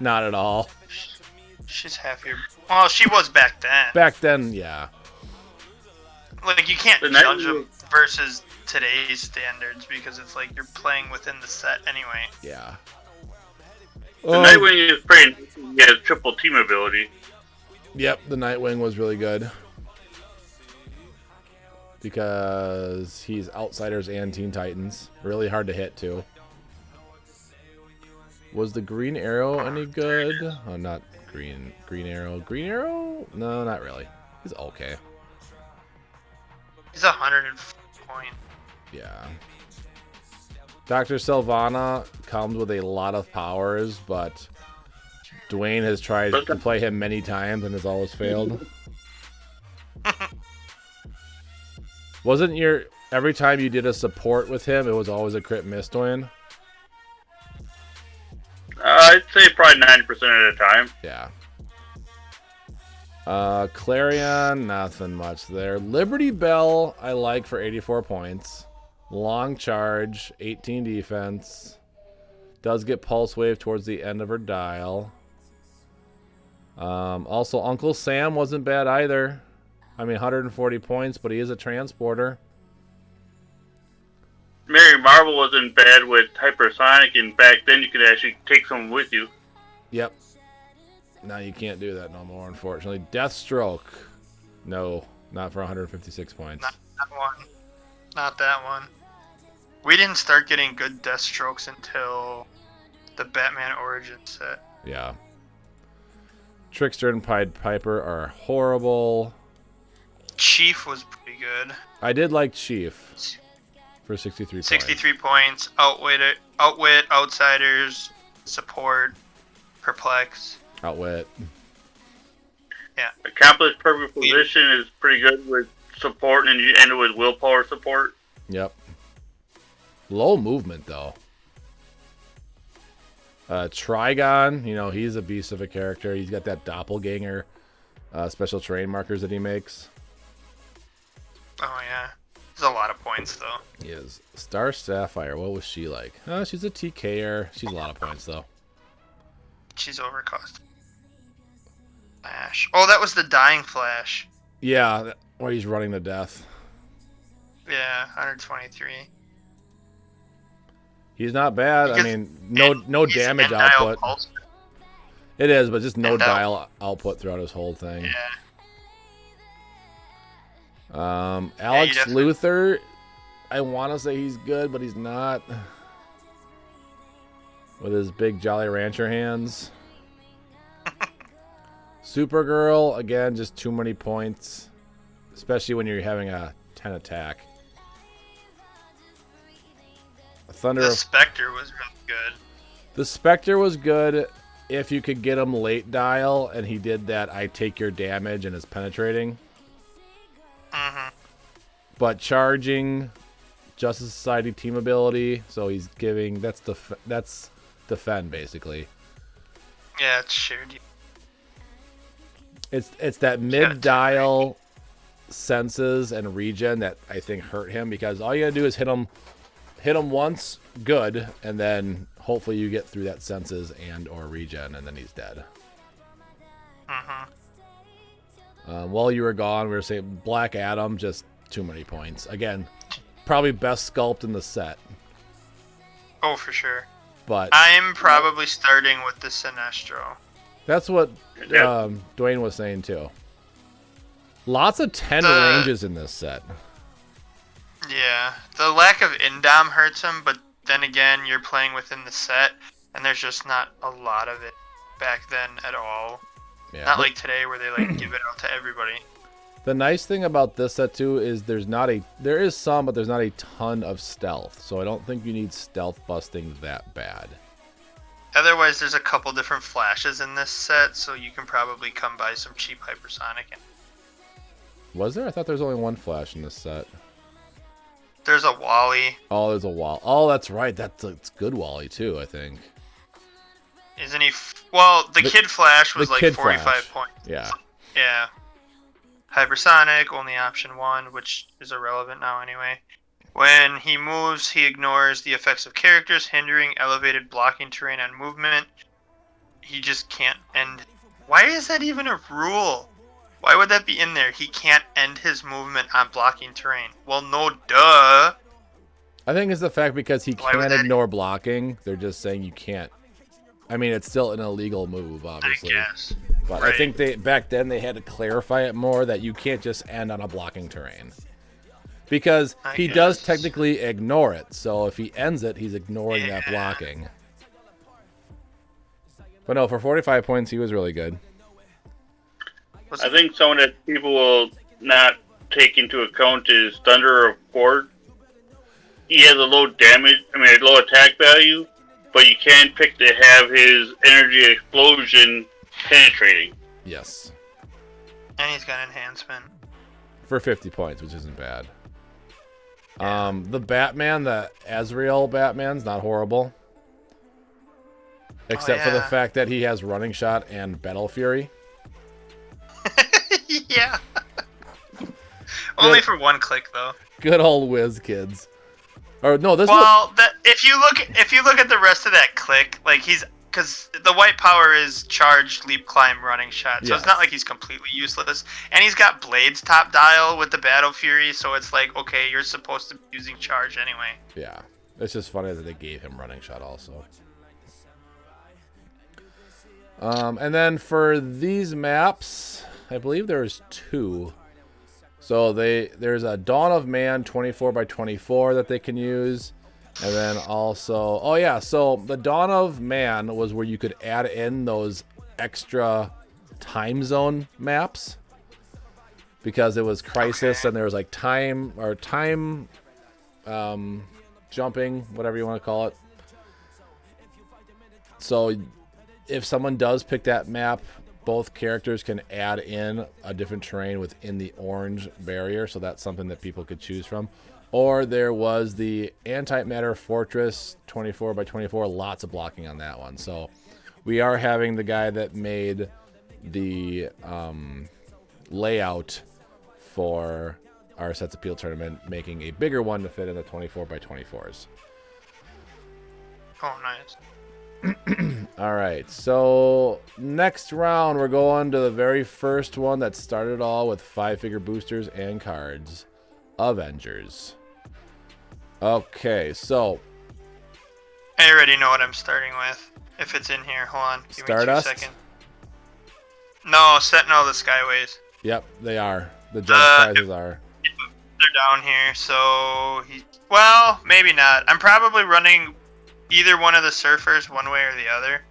Not at all. She's half your... Well, she was back then. Back then, yeah. Like, you can't judge them versus today's standards because it's like you're playing within the set anyway. Yeah. The Nightwing is pretty... He has triple team ability. Yep, the Nightwing was really good. Because he's Outsiders and Teen Titans. Really hard to hit, too. Was the Green Arrow any good? Oh, not Green Arrow. Green Arrow? No, not really. He's okay. He's 100 point. Yeah. Dr. Sylvana comes with a lot of powers, but Dwayne has tried to play him many times and has always failed. Wasn't your... Every time you did a support with him, it was always a crit miss, Dwayne? I'd say probably 90% of the time. Yeah. Clarion, nothing much there. Liberty Bell, I like for 84 points. Long charge, 18 defense. Does get Pulse Wave towards the end of her dial. Also, Uncle Sam wasn't bad either. I mean, 140 points, but he is a transporter. Mary Marvel wasn't bad with hypersonic, and back then you could actually take someone with you. Yep. Now you can't do that no more, unfortunately. Deathstroke. No, not for 156 points. Not that one. Not that one. We didn't start getting good Deathstrokes until the Batman Origins set. Yeah. Trickster and Pied Piper are horrible. Chief was pretty good. I did like Chief for 63 points. 63 points. Outwit, Outsiders, Support, Perplex. Outwit. Yeah. Accomplished Perfect Position is pretty good with support, and you end it with willpower support. Yep. Low movement, though. Trigon, you know, he's a beast of a character. He's got that doppelganger special terrain markers that he makes. Oh, yeah. There's a lot of points, though. He is. Star Sapphire, what was she like? She's a TKer. She's a lot of points, though. She's overcost. Flash. Oh, that was the Dying Flash. Yeah, where he's running to death. Yeah, 123. He's not bad. I mean, no damage output. Pulse. It is, but just no dial output throughout his whole thing. Yeah. Alex Luthor, I want to say he's good, but he's not. With his big Jolly Rancher hands. Supergirl, again, just too many points. Especially when you're having a 10 attack. The Spectre was really good. The Spectre was good if you could get him late dial, and he did that I take your damage and is penetrating. Mm-hmm. But charging, Justice Society team ability, so he's giving, that's defend, basically. Yeah, it's shared. It's that mid-dial senses and regen that I think hurt him, because all you gotta do is hit him once, good, and then hopefully you get through that senses and or regen, and then he's dead. While you were gone, we were saying Black Adam, just too many points. Again, probably best sculpt in the set. Oh, for sure. But I'm probably starting with the Sinestro. That's what Dwayne was saying too. Lots of 10 ranges in this set. Yeah, the lack of Indom hurts him, but then again, you're playing within the set, and there's just not a lot of it back then at all. Yeah, not like today where they like give it out to everybody. The nice thing about this set too is there is some, but there's not a ton of stealth, so I don't think you need stealth busting that bad. Otherwise, there's a couple different flashes in this set, so you can probably come by some cheap hypersonic. Was there? I thought there was only one flash in this set. There's a Wally. Oh, there's a Wall. Oh, that's right. It's good Wally too, I think. Isn't he? Well, the Kid Flash was like 45 Flash. points. Yeah. Yeah. Hypersonic, only option 1, which is irrelevant now anyway. When he moves, he ignores the effects of characters, hindering elevated blocking terrain on movement. He just can't end. Why is that even a rule? Why would that be in there? He can't end his movement on blocking terrain. Well, no duh. I think it's the fact because he can't ignore blocking. They're just saying you can't. I mean, it's still an illegal move, obviously. I guess. But right. I think back then they had to clarify it more that you can't just end on a blocking terrain. Because he does technically ignore it. So if he ends it, he's ignoring that blocking. But no, for 45 points, he was really good. I think someone that people will not take into account is Thunder of Cord. He has a low low attack value, but you can pick to have his energy explosion penetrating. Yes. And he's got enhancement. For 50 points, which isn't bad. The Batman, the Azrael Batman's not horrible. Except for the fact that he has Running Shot and Battle Fury. Yeah. Only for one click, though. Good old whiz kids. Or no, this if you look at the rest of that click, like he's because the white power is charge, leap, climb, running shot. So Yes. it's not like he's completely useless. And he's got blades top dial with the Battle Fury, so it's like, okay, you're supposed to be using charge anyway. Yeah. It's just funny that they gave him running shot also. And then for these maps, I believe there's 2. So there's a Dawn of Man 24x24 that they can use. And then also, oh yeah, so the Dawn of Man was where you could add in those extra time zone maps. Because it was Crisis and there was like time jumping, whatever you want to call it. So if someone does pick that map, both characters can add in a different terrain within the orange barrier, so that's something that people could choose from. Or there was the Antimatter Fortress 24x24, lots of blocking on that one. So we are having the guy that made the layout for our Sets Appeal tournament making a bigger one to fit in the 24x24s. Oh, nice. All right, so next round we're going to the very first one that started it all with 5-figure boosters and cards. Avengers. Okay, so I already know what I'm starting with. If it's in here, hold on. Give Stardust? me 2 seconds. No, Sentinel the Skyways. Yep, they are. The judge prizes are. They're down here, so well, maybe not. I'm probably running either one of the Surfers one way or the other.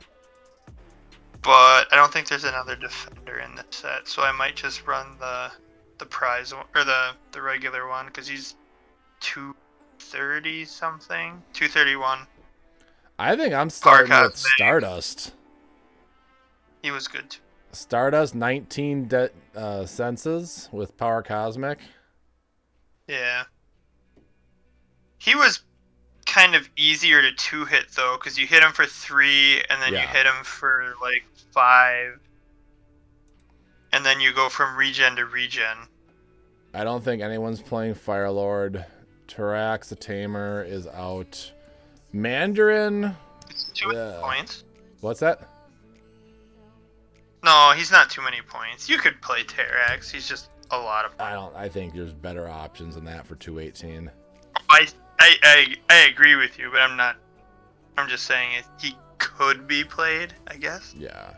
But I don't think there's another defender in this set, so I might just run the prize one, or the regular one, because he's 230 something, 231. I think I'm starting Power with Stardust. He was good too. Stardust, 19 senses with Power Cosmic. Yeah. He was kind of easier to 2-hit though, because you hit him for 3, and then you hit him for like 5, and then you go from regen to regen. I don't think anyone's playing Firelord. Tarax the Tamer is out. Mandarin. It's too many points. What's that? No, he's not too many points. You could play Tarax. He's just a lot of points. I think there's better options than that for 218. I agree with you, but I'm just saying he could be played, I guess. Yeah.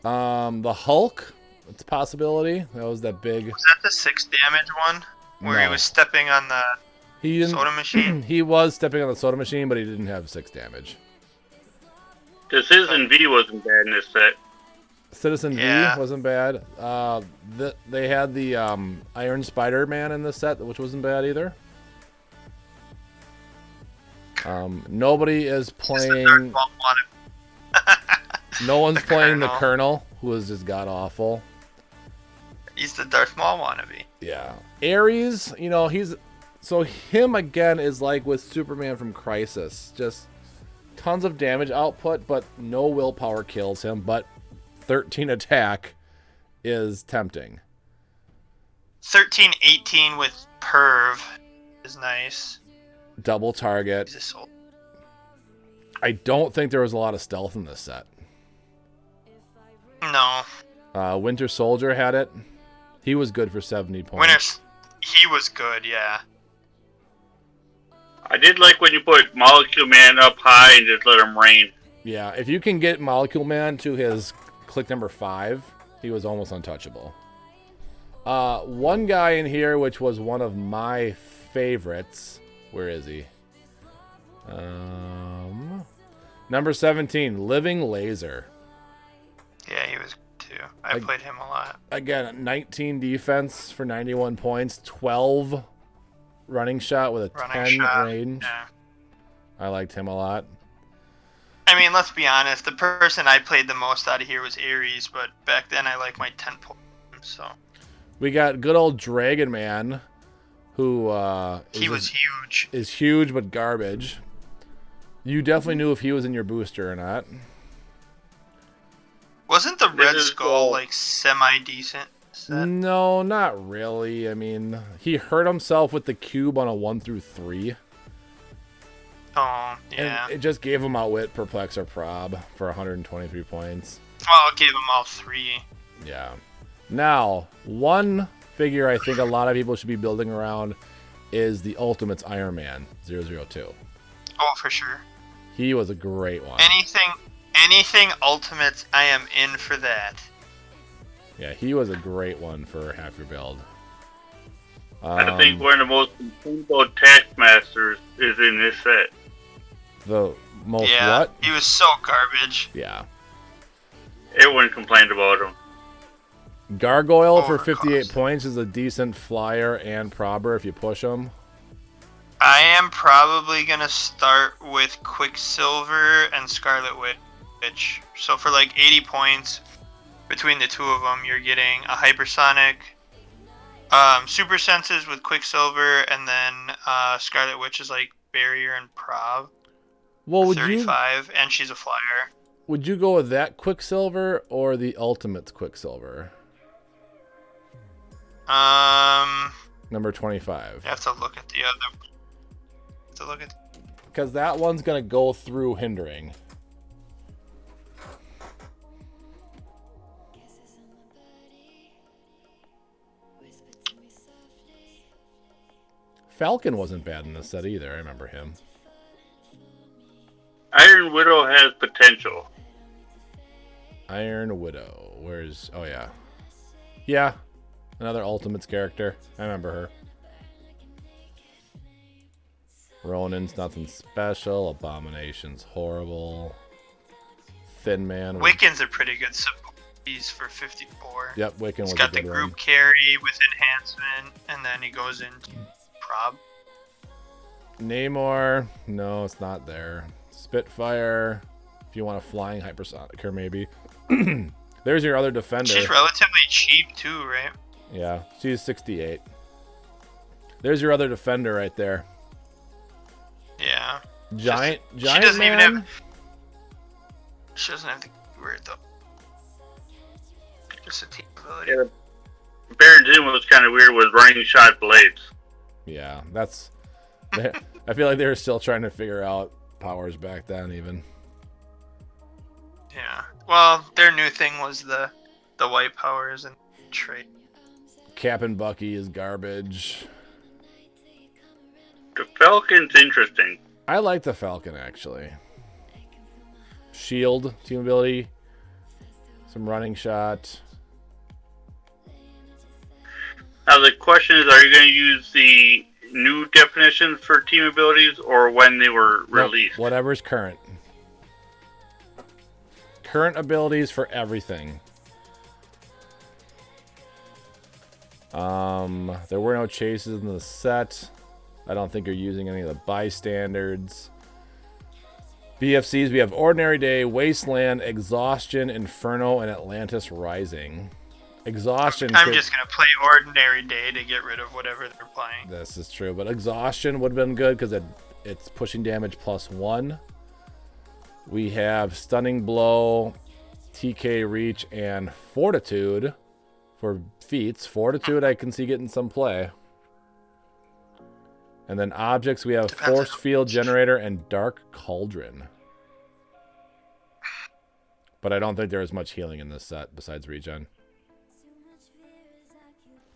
The Hulk, it's a possibility. That was that big. Was that the 6 damage one? Where he was stepping on the soda machine? He was stepping on the soda machine, but he didn't have 6 damage. The Citizen V wasn't bad in this set. Citizen V wasn't bad. They had the Iron Spider-Man in this set, which wasn't bad either. Nobody is playing. No one's playing the Colonel, who was just god awful. He's the Darth Maul wannabe. Yeah, Ares. You know him again is like with Superman from Crisis, just tons of damage output, but no willpower kills him. But 13 attack is tempting. 13-18 with Perv is nice. Double target. He's a soul. I don't think there was a lot of stealth in this set. No. Winter Soldier had it. He was good for 70 points. He was good, yeah. I did like when you put Molecule Man up high and just let him rain. Yeah, if you can get Molecule Man to his click number 5, he was almost untouchable. One guy in here, which was one of my favorites. Where is he? Number 17, Living Laser. Yeah, he was good too. I played him a lot. Again, 19 defense for 91 points, 12 running shot with a 10 range. Yeah. I liked him a lot. I mean, let's be honest. The person I played the most out of here was Ares, but back then I liked my 10 points. So we got good old Dragon Man, who he was huge. Is huge but garbage. You definitely knew if he was in your booster or not. Wasn't the Red Skull like semi-decent? No, not really. I mean, he hurt himself with the cube on a 1 through 3. Oh, yeah. And it just gave him Outwit, Perplex, or Prob for 123 points. Well, it gave them all 3. Yeah. Now, one figure I think a lot of people should be building around is the Ultimates Iron Man 002. Oh, for sure. He was a great one. Anything Ultimates, I am in for that. Yeah, he was a great one for half your build. I think one of the most important Taskmasters is in this set. The most Yeah, what? he was so garbage. Yeah. Everyone complained about him. Gargoyle for Overcost. 58 points is a decent flyer and probber if you push him. I am probably gonna start with Quicksilver and Scarlet Witch. So for like 80 points between the two of them, you're getting a Hypersonic, Super Senses with Quicksilver, and then Scarlet Witch is like Barrier and Prob. Well, would 35, and she's a flyer. Would you go with that Quicksilver or the Ultimates Quicksilver? Number 25. You have to look at the other. Because that one's going to go through hindering. Falcon wasn't bad in this set either. I remember him. Iron Widow has potential. Iron Widow. Where's... Oh, yeah. Yeah. Another Ultimates character. I remember her. Ronin's nothing special. Abomination's horrible. Thin Man. Wiccan's a pretty good support piece for 54. Yep, Wiccan was He's a got the good group one. carry with enhancement, and then he goes into Prob. Namor. No, it's not there. Spitfire. If you want a flying hypersonic, or maybe. There's your other defender. She's relatively cheap too, right? Yeah, she's 68. There's your other defender right there. Yeah. Giant she doesn't Man. even have. She doesn't have the weird though. Just a team ability. Yeah. Baron Zim was kind of weird with running shot blades. Yeah, that's... I feel like they were still trying to figure out powers back then even. Yeah. Well, their new thing was the white powers and trait. Captain Bucky is garbage. The Falcon's interesting. I like the Falcon, actually. Shield, team ability. Some running shot. Now the question is, are you going to use the new definitions for team abilities or when they were released? Nope, whatever's current. Current abilities for everything. There were no chases in the set. I don't think you're using any of the bystanders. BFCs, we have Ordinary Day, Wasteland, Exhaustion, Inferno, and Atlantis Rising. Exhaustion. I'm just gonna play Ordinary Day to get rid of whatever they're playing. This is true, but Exhaustion would have been good because it's pushing damage +1. We have Stunning Blow, TK Reach, and Fortitude for feats. Fortitude I can see getting some play. And then objects, we have Force Field Generator and Dark Cauldron. But I don't think there is much healing in this set besides regen.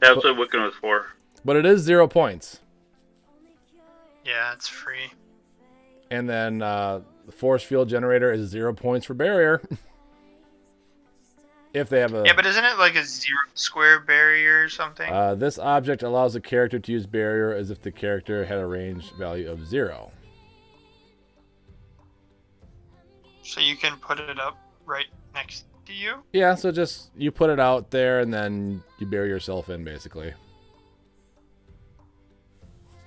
That's what Wiccan was for. But it is 0 points. Yeah, it's free. And then the Force Field Generator is 0 points for Barrier. If they have a... Yeah, but isn't it like a 0 square barrier or something? This object allows the character to use Barrier as if the character had a range value of 0. So you can put it up right next to you? Yeah, so just you put it out there and then you bury yourself in, basically.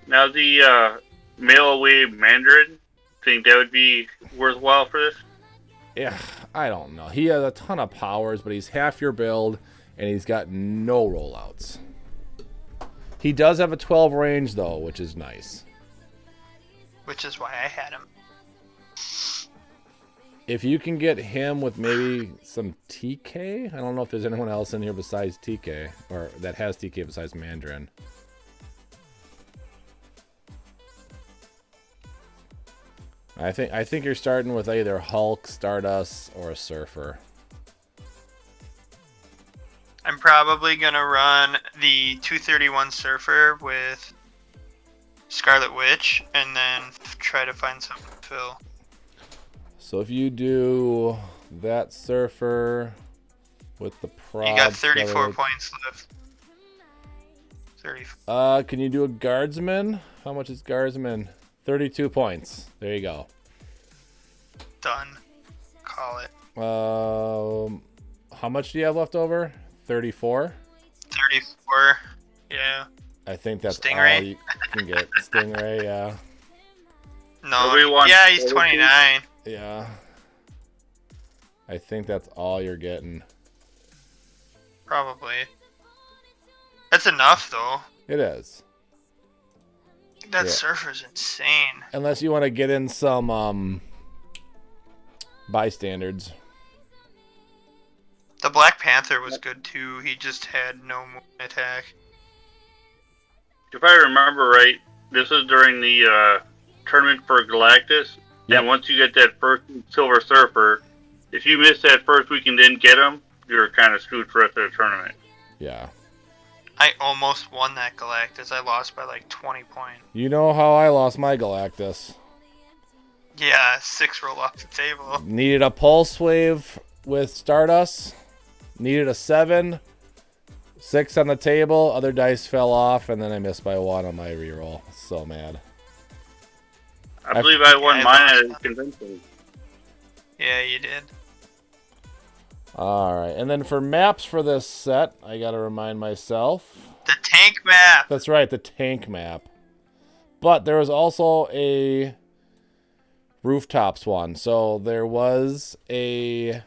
Now the mail away Mandarin, think that would be worthwhile for this? Yeah, I don't know. He has a ton of powers, but he's half your build, and he's got no rollouts. He does have a 12 range, though, which is nice. Which is why I had him. If you can get him with maybe some TK, I don't know if there's anyone else in here besides TK, or that has TK besides Mandarin. I think you're starting with either Hulk, Stardust, or a Surfer. I'm probably gonna run the 231 Surfer with Scarlet Witch, and then try to find some fill. So if you do that Surfer with the prod, You got 34 points left. 30. Can you do a Guardsman? How much is Guardsman? 32 points. There you go. Done. Call it. How much do you have left over? 34? 34. Yeah. I think that's Stingray? all you can get. Stingray, yeah. No. Yeah, he's 29. Yeah. I think that's all you're getting. Probably. That's enough, though. It is. That Surfer's insane. Unless you want to get in some bystanders. The Black Panther was good, too. He just had no attack. If I remember right, this is during the tournament for Galactus. Yep. And once you get that first Silver Surfer, if you miss that first week and didn't get him, you're kind of screwed for the rest of the tournament. Yeah. I almost won that Galactus. I lost by like 20 points. You know how I lost my Galactus. Yeah, 6 roll off the table. Needed a Pulse Wave with Stardust. Needed a 7. 6 on the table. Other dice fell off, and then I missed by 1 on my reroll. So mad. I believe I won mine at convention. Yeah, you did. All right, and then for maps for this set, I got to remind myself. The tank map! That's right, the tank map. But there was also a rooftops one. So there was a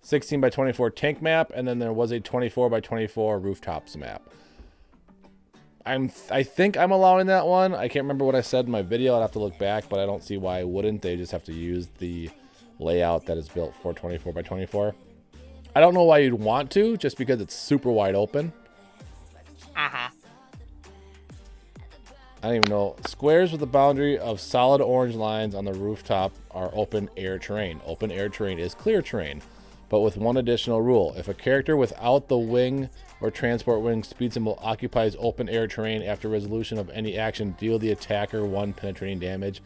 16 by 24 tank map, and then there was a 24 by 24 rooftops map. I think I'm allowing that one. I can't remember what I said in my video. I'd have to look back, but I don't see why I wouldn't. They just have to use the layout that is built for 24 by 24. I don't know why you'd want to, just because it's super wide open. Mm-hmm. I don't even know. Squares with a boundary of solid orange lines on the rooftop are open air terrain. Open air terrain is clear terrain, but with one additional rule. If a character without the wing or transport wing speed symbol occupies open air terrain after resolution of any action, deal the attacker 1 penetrating damage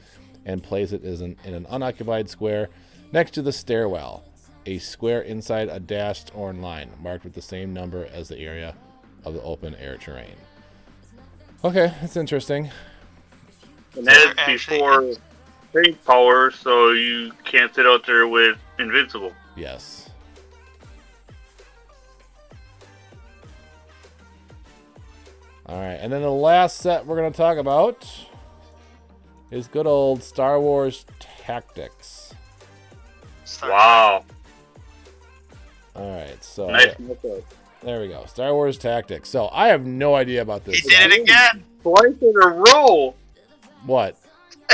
and place it in an unoccupied square next to the stairwell. A square inside a dashed orange line marked with the same number as the area of the open air terrain. Okay, that's interesting. And that is before tank power, so you can't sit out there with invincible. Yes. All right, and then the last set we're going to talk about is good old Star Wars Tactics. Wow. All right, so Nice. there we go. Star Wars Tactics. So I have no idea about this. He did it again. Twice in a row. What?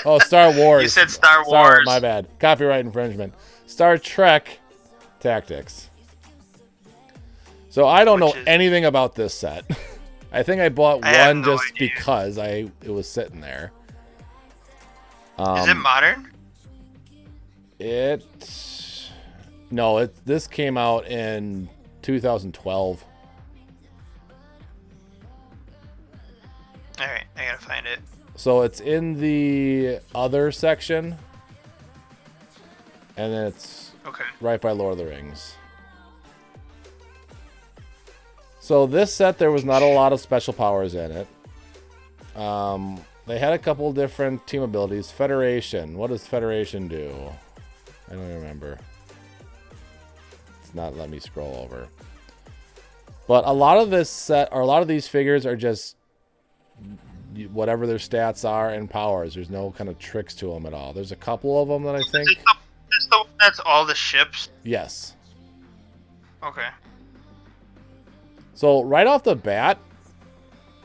Oh, Star Wars. You said Star Wars. My bad. Copyright infringement. Star Trek Tactics. So I don't know anything about this set. I think I bought one just because it was sitting there. Is it modern? No, this came out in 2012. All right, I gotta find it. So it's in the other section, and then it's right by Lord of the Rings. So this set, there was not a lot of special powers in it. They had a couple different team abilities. Federation. What does Federation do? I don't even remember. It's not letting me scroll over. But a lot of this set, or a lot of these figures are just whatever their stats are and powers. There's no kind of tricks to them at all. There's a couple of them that I think. That's all the ships? Yes. Okay. So right off the bat,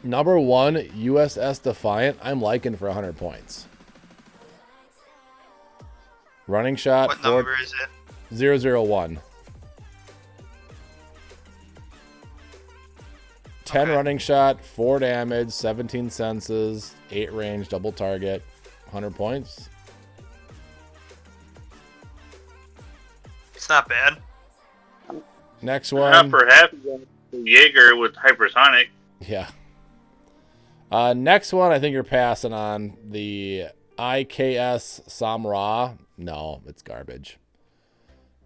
number 1, USS Defiant, I'm liking for 100 points. Running shot. What number is it? 001. 10 running shot, 4 damage, 17 senses, 8 range, double target, 100 points. not bad. Next Not one. for half of the Jaeger with hypersonic. Yeah. Next one, I think you're passing on the IKS Samra. No, it's garbage.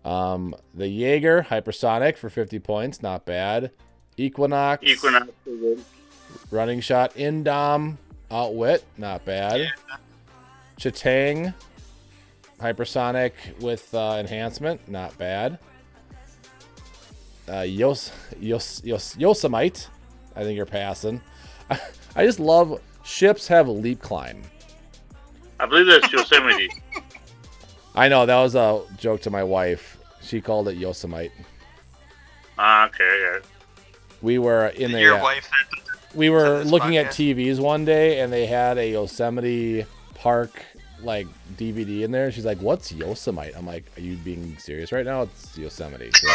The Jaeger Hypersonic for 50 points, not bad. Equinox is good. running shot. Indom Outwit, not bad. Yeah. Chitang Hypersonic with enhancement, not bad. Yosemite, I think you're passing. I just love ships have leap climb. I believe that's Yosemite. I know, that was a joke to my wife. She called it Yosemite. Okay, yeah. We were in Your wife. we were looking at podcast. TVs one day, and they had a Yosemite Park like DVD in there. She's like, "What's Yosemite?" I'm like, "Are you being serious right now? It's Yosemite." She's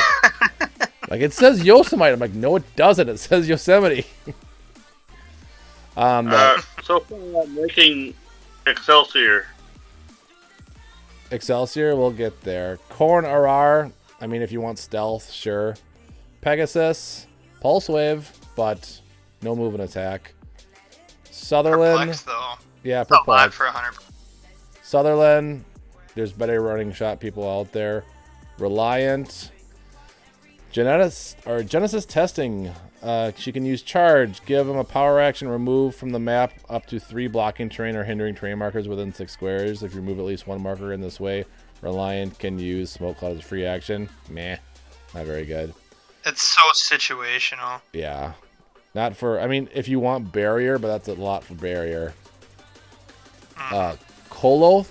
like, it says Yosemite. I'm like, "No, it doesn't. It says Yosemite." So far, I'm making Excelsior. Excelsior, we'll get there. Corn RR, I mean, if you want stealth, sure. Pegasus, Pulse Wave, but no move and attack. Sutherland, Perplex, though. yeah, It's a lot Perplex. for 100. Sutherland, there's better running shot people out there. Reliant, Genesis testing. She can use charge, give them a power action, remove from the map up to 3 blocking terrain or hindering terrain markers within 6 squares. If you remove at least 1 marker in this way, Reliant can use Smoke Cloud as a free action. Meh, not very good. It's so situational. Yeah, not for. I mean, if you want barrier, but that's a lot for barrier. Koloth,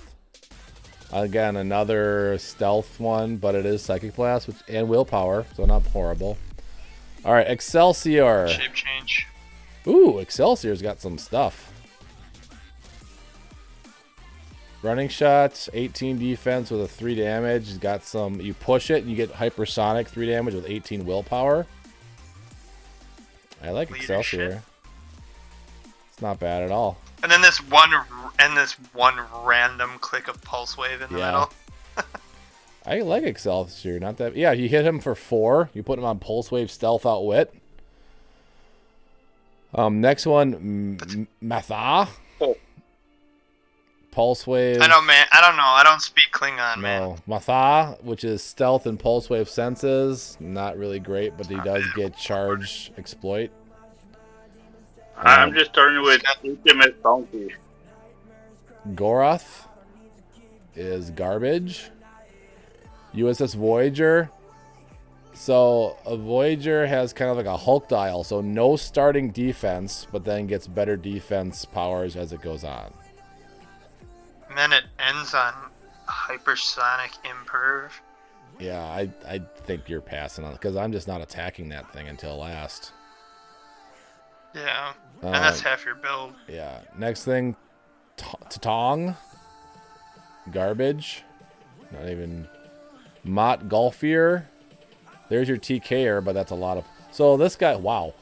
again another stealth one, but it is Psychic Blast and Willpower, so not horrible. All right, Excelsior. Shape change. Ooh, Excelsior's got some stuff. Running shots, 18 defense with a 3 damage. He's got some. You push it, and you get hypersonic 3 damage with 18 willpower. I like Leadership. Excelsior. It's not bad at all. And then this one random click of pulse wave in the middle. I like Excelsior, not that. Yeah, you hit him for 4. You put him on Pulse Wave, Stealth, Outwit. Next one, Matha. Oh. Pulse Wave. I know, man. I don't know. I don't speak Klingon, man. No, Matha, which is Stealth and Pulse Wave senses. Not really great, but he does get Charge Exploit. I'm just starting with HMS Bounty. Goroth is garbage. USS Voyager. So a Voyager has kind of like a Hulk dial, so no starting defense, but then gets better defense powers as it goes on. And then it ends on hypersonic imperv. Yeah, I think you're passing on it because I'm just not attacking that thing until last. Yeah, and that's half your build. Yeah. Next thing, Tatong. Garbage. Not even. Mott Golfier. There's your TKer, but that's a lot of. So this guy, wow,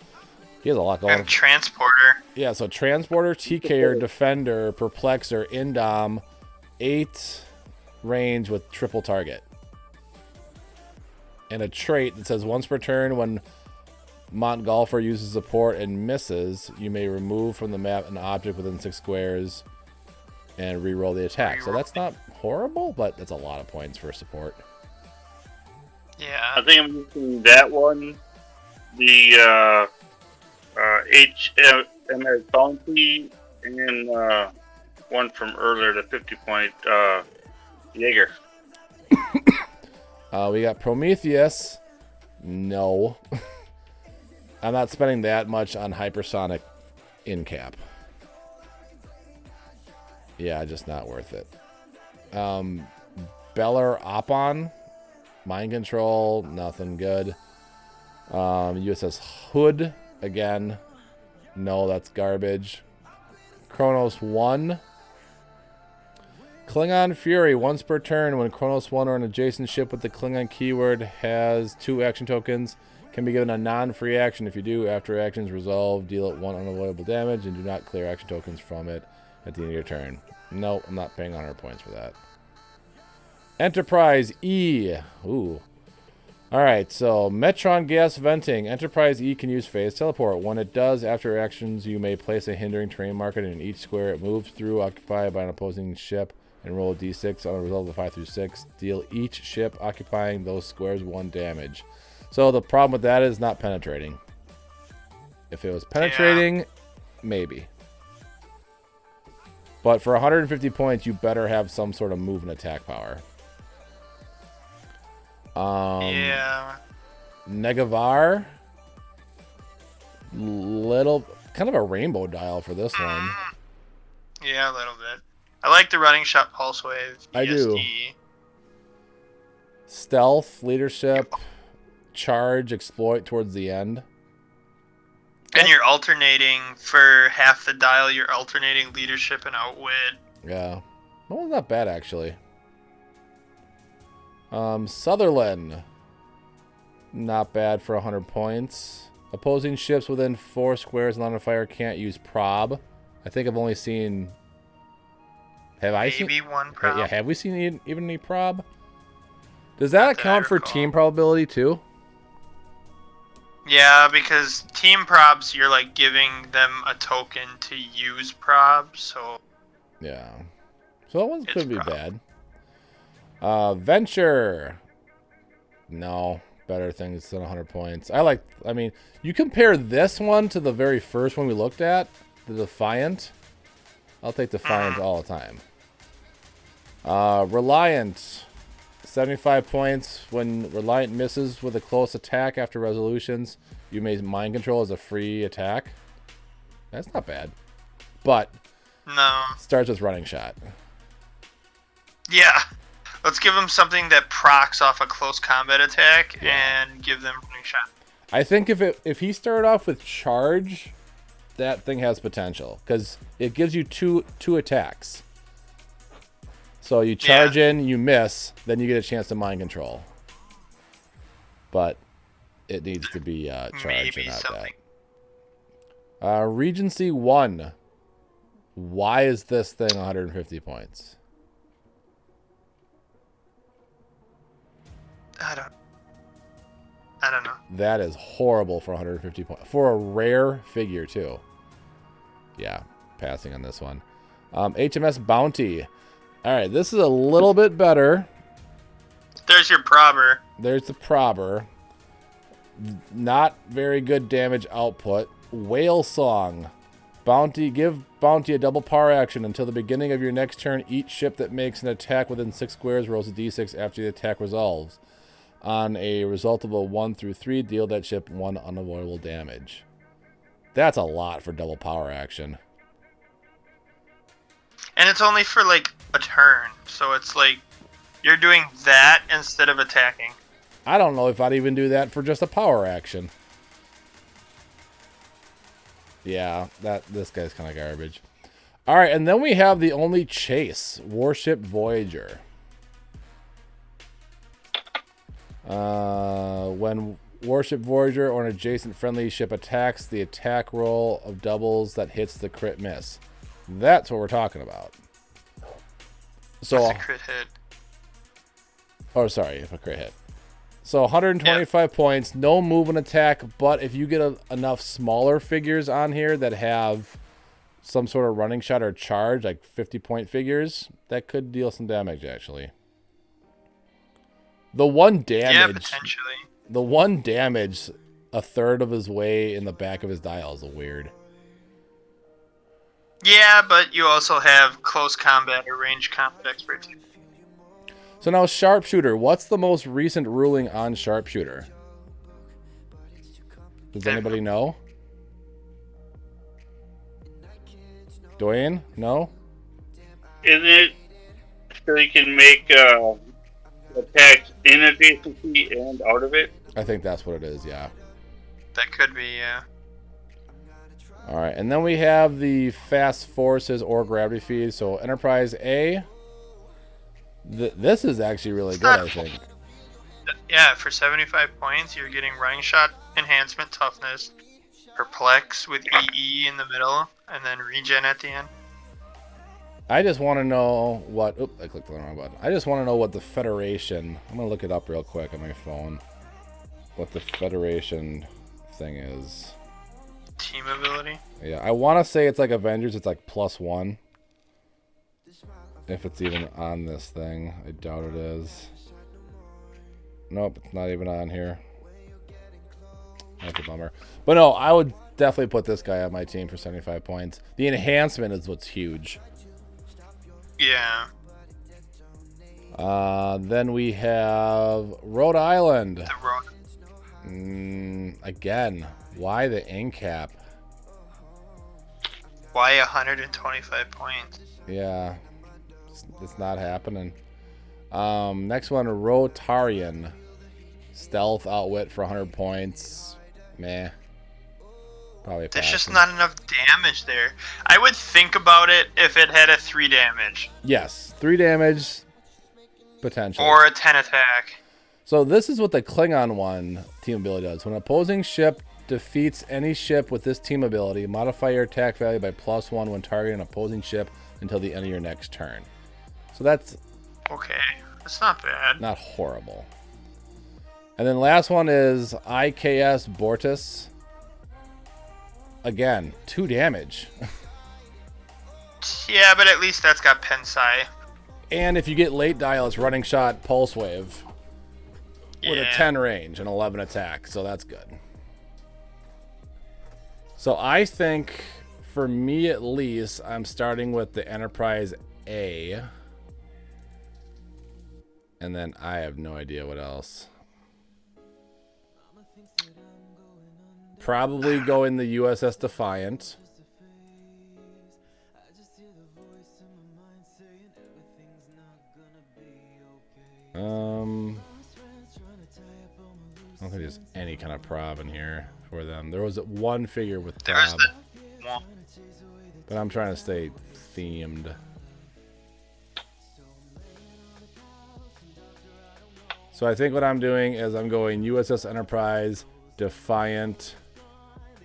he has a lot going on. And transporter. Yeah, so Transporter, TKer, Defender, Perplexer, Indom, 8 range with triple target. And a trait that says once per turn when Montgolfer uses support and misses, you may remove from the map an object within 6 squares and re-roll the attack. So that's not horrible, but that's a lot of points for support. Yeah. I think I'm using that one, the HMS Bounty, and one from earlier, the 50-point Jaeger. We got Prometheus. No. I'm not spending that much on hypersonic in cap. Yeah, just not worth it. Beller Opon. Mind Control, nothing good. USS Hood, again. No, that's garbage. Kronos 1. Klingon Fury, once per turn, when Kronos 1 or an adjacent ship with the Klingon keyword has 2 action tokens, can be given a non-free action. If you do, after actions resolve, deal it 1 unavoidable damage, and do not clear action tokens from it at the end of your turn. No, I'm not paying 100 points for that. Enterprise E. Ooh. Alright, so Metron gas venting. Enterprise E can use phase teleport. When it does, after actions, you may place a hindering terrain marker in each square it moves through, occupied by an opposing ship, and roll a d6 on a result of 5 through 6. Deal each ship occupying those squares 1 damage. So the problem with that is not penetrating. If it was penetrating, maybe. But for 150 points, you better have some sort of move and attack power. Negavar. Little, kind of a rainbow dial for this one. Yeah, a little bit. I like the running shot pulse wave. I do. Stealth, leadership, charge, exploit towards the end. And you're alternating for half the dial. You're alternating leadership and outwit. Yeah, well, not bad actually. Sutherland. Not bad for 100 points. Opposing ships within 4 squares in line of fire can't use prob. I think I've only seen... Maybe one prob. Yeah, have we seen even any prob? Does that account for team probability too? Yeah, because team probs, you're like giving them a token to use prob, so... Yeah. So that one could be bad. Venture. No, better things than 100 points. I mean, you compare this one to the very first one we looked at, the Defiant. I'll take Defiant all the time. Reliant. 75 points. When Reliant misses with a close attack after resolutions, you may mind control as a free attack. That's not bad. But no. Starts with running shot. Yeah. Let's give them something that procs off a close combat attack and give them running shot. I think if he started off with charge, that thing has potential because it gives you two attacks. So you charge in, you miss, then you get a chance to mind control. But it needs to be charged and not something. That. Regency 1. Why is this thing 150 points? I don't know. That is horrible for 150 points. For a rare figure, too. Yeah, passing on this one. HMS Bounty. All right, this is a little bit better. There's your probber. There's the probber. Not very good damage output. Whale Song. Bounty. Give Bounty a double power action. Until the beginning of your next turn, each ship that makes an attack within 6 squares rolls a d6 after the attack resolves. On a result of a 1 through 3, deal that ship 1 unavoidable damage. That's a lot for double power action. And it's only for like a turn, so it's like you're doing that instead of attacking. I don't know if I'd even do that for just a power action. Yeah, this guy's kind of garbage. All right, and then we have the only chase, Warship Voyager. When Warship Voyager or an adjacent friendly ship attacks, the attack roll of doubles that hits the crit miss. That's what we're talking about. So that's a crit hit. Oh, sorry, if a crit hit. So 125 points, no move and attack, but if you get enough smaller figures on here that have some sort of running shot or charge, like 50-point figures, that could deal some damage, actually. The one damage... Yeah, potentially. The one damage, a third of his way in the back of his dial is weird. Yeah, but you also have close combat or range combat expertise. So now Sharpshooter. What's the most recent ruling on Sharpshooter? Does anybody know? Dwayne? No? Isn't it so you can make attacks in adjacency and out of it? I think that's what it is, yeah. That could be, yeah. Alright, and then we have the Fast Forces or Gravity Feed. So Enterprise A. This is actually really good, I think. Yeah, for 75 points, you're getting running shot, enhancement, toughness, perplex with EE in the middle, and then regen at the end. I just want to know what... Oop, I clicked on the wrong button. I just want to know what the Federation... I'm going to look it up real quick on my phone. What the Federation thing is. Team ability? Yeah, I want to say it's like Avengers. It's like +1. If it's even on this thing. I doubt it is. Nope, it's not even on here. That's a bummer. But no, I would definitely put this guy on my team for 75 points. The enhancement is what's huge. Yeah. Then we have Rhode Island. The Rhode. Again, why the ink cap? Why 125 points? Yeah, it's not happening. Next one, Rotarian. Stealth outwit for 100 points. Meh. Probably There's passing. just not enough damage there. I would think about it if it had a 3 damage. Yes, 3 damage potential. Or a 10 attack. So this is what the Klingon one team ability does. When an opposing ship defeats any ship with this team ability, modify your attack value by +1 when targeting an opposing ship until the end of your next turn. So that's Okay, that's not bad. not horrible. And then last one is IKS Bortus. Again, 2 damage. Yeah, but at least that's got Pensai. And if you get late dial, it's running shot pulse wave with a 10 range and 11 attack. So that's good. So I think, for me at least, I'm starting with the Enterprise A. And then I have no idea what else. Probably go in the USS Defiant. I don't think there's any kind of prob in here for them. There was one figure with There's prob, the one. but I'm trying to stay themed. So I think what I'm doing is I'm going USS Enterprise, Defiant,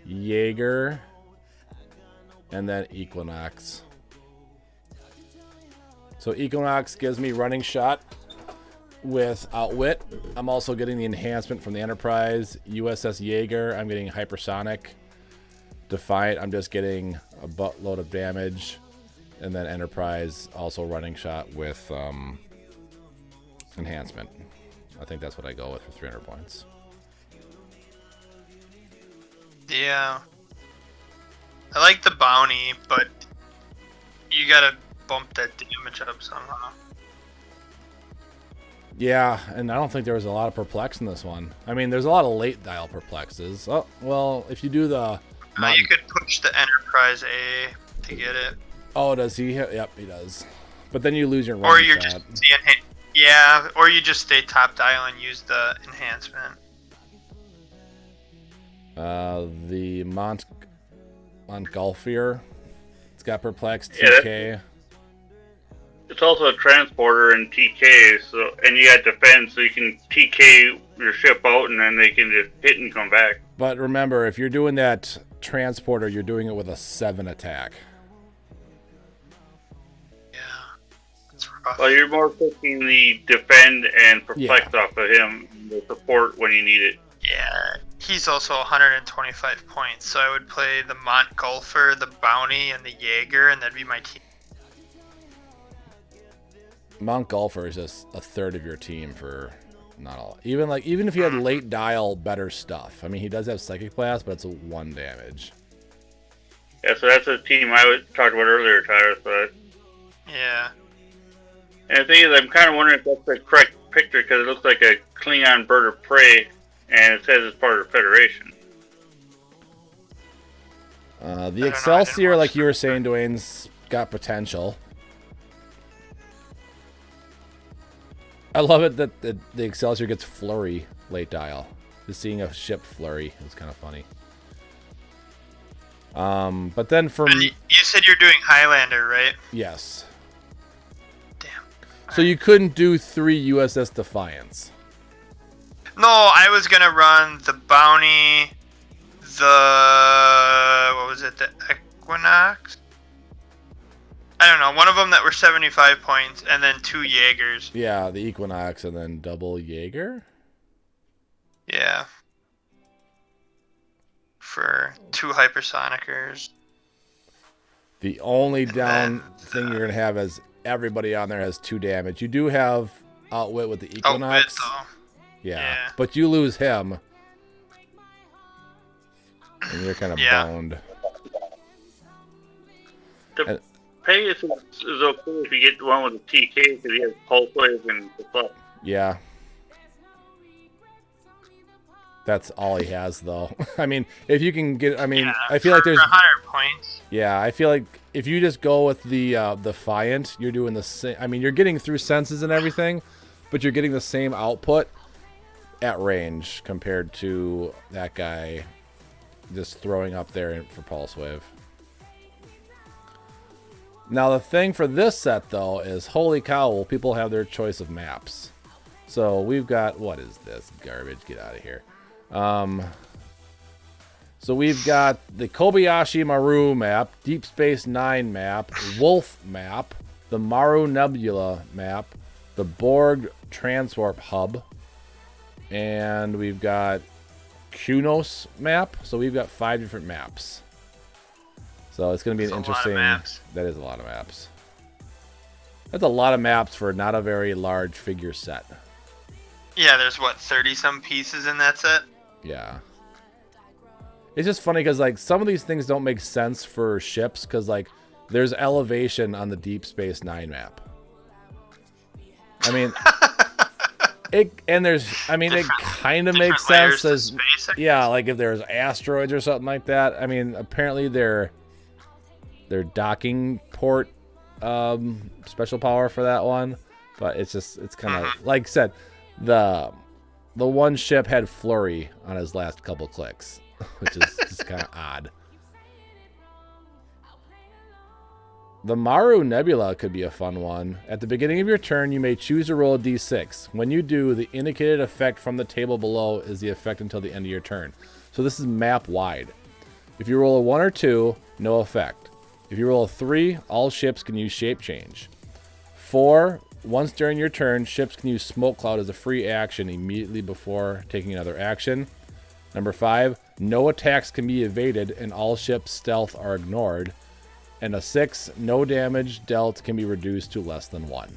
Jaeger, and then Equinox. So Equinox gives me running shot with outwit. I'm also getting the enhancement from the Enterprise. USS Jaeger, I'm getting hypersonic. Defiant, I'm just getting a buttload of damage. And then Enterprise, also running shot with enhancement. I think that's what I go with for 300 points. Yeah. I like the bounty, but you gotta bump that damage up somehow. Yeah, and I don't think there was a lot of perplex in this one. I mean, there's a lot of late dial perplexes. Oh, well, if you do the... You could push the Enterprise A to get it. Oh, does he? Yep, he does. But then you lose your Or running you're shot. just yeah, or you just stay top dial and use the enhancement. The Montgolfier. It's got perplex, TK. It's also a transporter in TK, so and you got defense, so you can TK your ship out, and then they can just hit and come back. But remember, if you're doing that transporter, you're doing it with a 7 attack. Yeah, that's rough. Well, you're more picking the defend and perplex off of him, the support when you need it. Yeah, he's also 125 points, so I would play the Montgolfer, the Bounty, and the Jaeger, and that'd be my team. Montgolfer is just a third of your team for not all. Even if you had late dial better stuff. I mean, he does have Psychic Blast, but it's a 1 damage. Yeah, so that's a team I talked about earlier, Tyler. So Yeah. and the thing is, I'm kind of wondering if that's the correct picture because it looks like a Klingon bird of prey, and it says it's part of the Federation. The Excelsior, like you were saying, Dwayne's got potential. I love it that the Excelsior gets flurry late dial. Just seeing a ship flurry is kind of funny. But then for And you said you're doing Highlander, right? yes. Damn. So you couldn't do 3 USS Defiance. No, I was gonna run the Bounty, the what was it, the Equinox? I don't know, one of them that were 75 points, and then 2 Jaegers. Yeah, the Equinox and then double Jaeger. Yeah. For 2 Hypersonicers. The only down thing you're gonna have is everybody on there has 2 damage. You do have Outwit with the Equinox. Outwit, yeah, but you lose him, and you're kind of boned. The Pegasus is okay if you get the one with the TK because he has Pulse Wave and the plus. Yeah. That's all he has, though. I mean, if you can get, I feel like there's 100 points. Yeah, I feel like if you just go with the Defiant, you're doing the same. I mean, you're getting through senses and everything, but you're getting the same output at range compared to that guy just throwing up there for Pulse Wave. Now, the thing for this set, though, is holy cow, will people have their choice of maps. So we've got, what is this garbage? Get out of here. So we've got the Kobayashi Maru map, Deep Space Nine map, Wolf map, the Maru Nebula map, the Borg Transwarp hub, and we've got Kunos map. So we've got 5 different maps. So it's going to be an interesting. That is a lot of maps. That's a lot of maps for not a very large figure set. Yeah, there's what, 30-some pieces in that set? Yeah. It's just funny because, like, some of these things don't make sense for ships because, like, there's elevation on the Deep Space Nine map. I mean, it kind of makes sense as, yeah, like if there's asteroids or something like that. I mean, apparently their docking port special power for that one, but it's kind of like I said, the one ship had Flurry on his last couple clicks, which is just kind of odd. The Maru Nebula could be a fun one. At the beginning of your turn, you may choose to roll a d6. When you do, the indicated effect from the table below is the effect until the end of your turn. So this is map wide. If you roll a 1 or 2, no effect. If you roll a 3, all ships can use shape change. 4, once during your turn, ships can use Smoke Cloud as a free action immediately before taking another action. Number 5, no attacks can be evaded and all ships' stealth are ignored. And a 6, no damage dealt can be reduced to less than 1.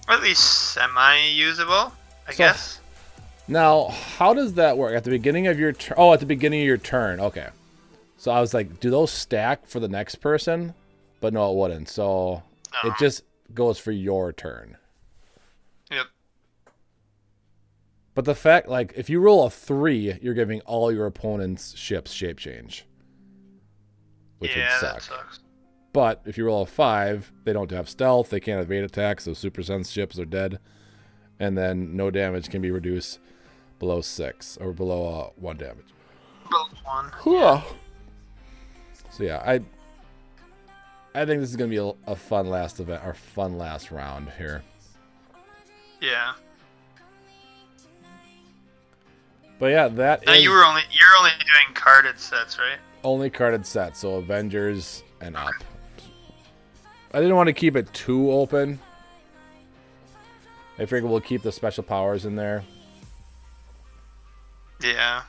Or at least semi-usable, I guess. Now, how does that work? At the beginning of your turn? Oh, at the beginning of your turn. Okay. So I was like, do those stack for the next person? But no, it wouldn't. So it just goes for your turn. Yep. But the fact, like, if you roll a 3, you're giving all your opponent's ships shape change. Which would suck. That sucks. But if you roll a 5, they don't have stealth, they can't evade attacks, so super sense ships are dead. And then no damage can be reduced below 6, or below 1 damage. Below 1. Yeah. So yeah, I think this is going to be a fun last event, or fun last round here. Yeah. But yeah, that is... You're only doing carded sets, right? Only carded sets, so Avengers and up. I didn't want to keep it too open. I figure we'll keep the special powers in there. Yeah.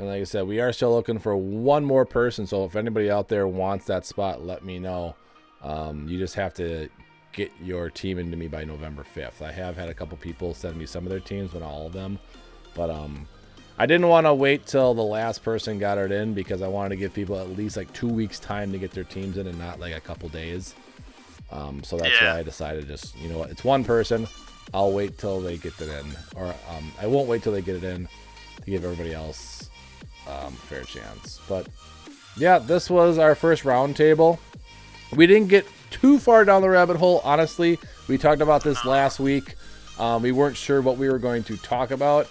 And like I said, we are still looking for one more person, so if anybody out there wants that spot, let me know. You just have to get your team into me by November 5th. I have had a couple people send me some of their teams, but not all of them. But I didn't want to wait till the last person got it in because I wanted to give people at least like 2 weeks time to get their teams in and not like a couple days. So that's why I decided just, you know what, it's one person. I'll wait till they get it in. Or I won't wait till they get it in to give everybody else a fair chance. But yeah, this was our first round table. We didn't get too far down the rabbit hole, honestly. We talked about this last week. We weren't sure what we were going to talk about.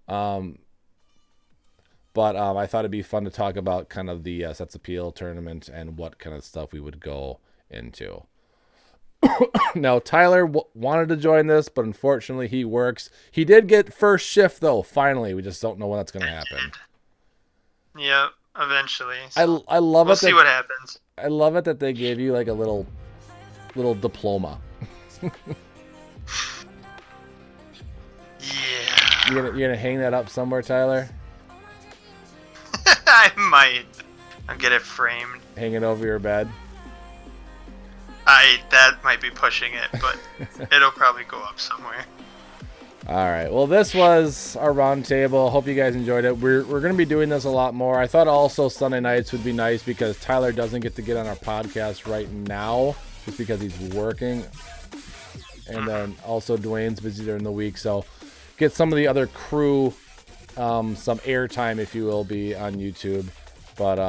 But I thought it'd be fun to talk about kind of the Sets Appeal tournament and what kind of stuff we would go into. Now, Tyler wanted to join this, but unfortunately he works. He did get first shift, though, finally. We just don't know when that's going to happen. Yep. eventually. So I love we'll it. See what happens. I love it that they gave you like a little diploma. Yeah. You're gonna hang that up somewhere, Tyler? I might. I'll get it framed. Hang it over your bed. That might be pushing it, but it'll probably go up somewhere. All right. Well, this was our round table. Hope you guys enjoyed it. We're going to be doing this a lot more. I thought also Sunday nights would be nice because Tyler doesn't get to get on our podcast right now just because he's working. And then also Dwayne's busy during the week. So get some of the other crew some airtime, if you will, be on YouTube. But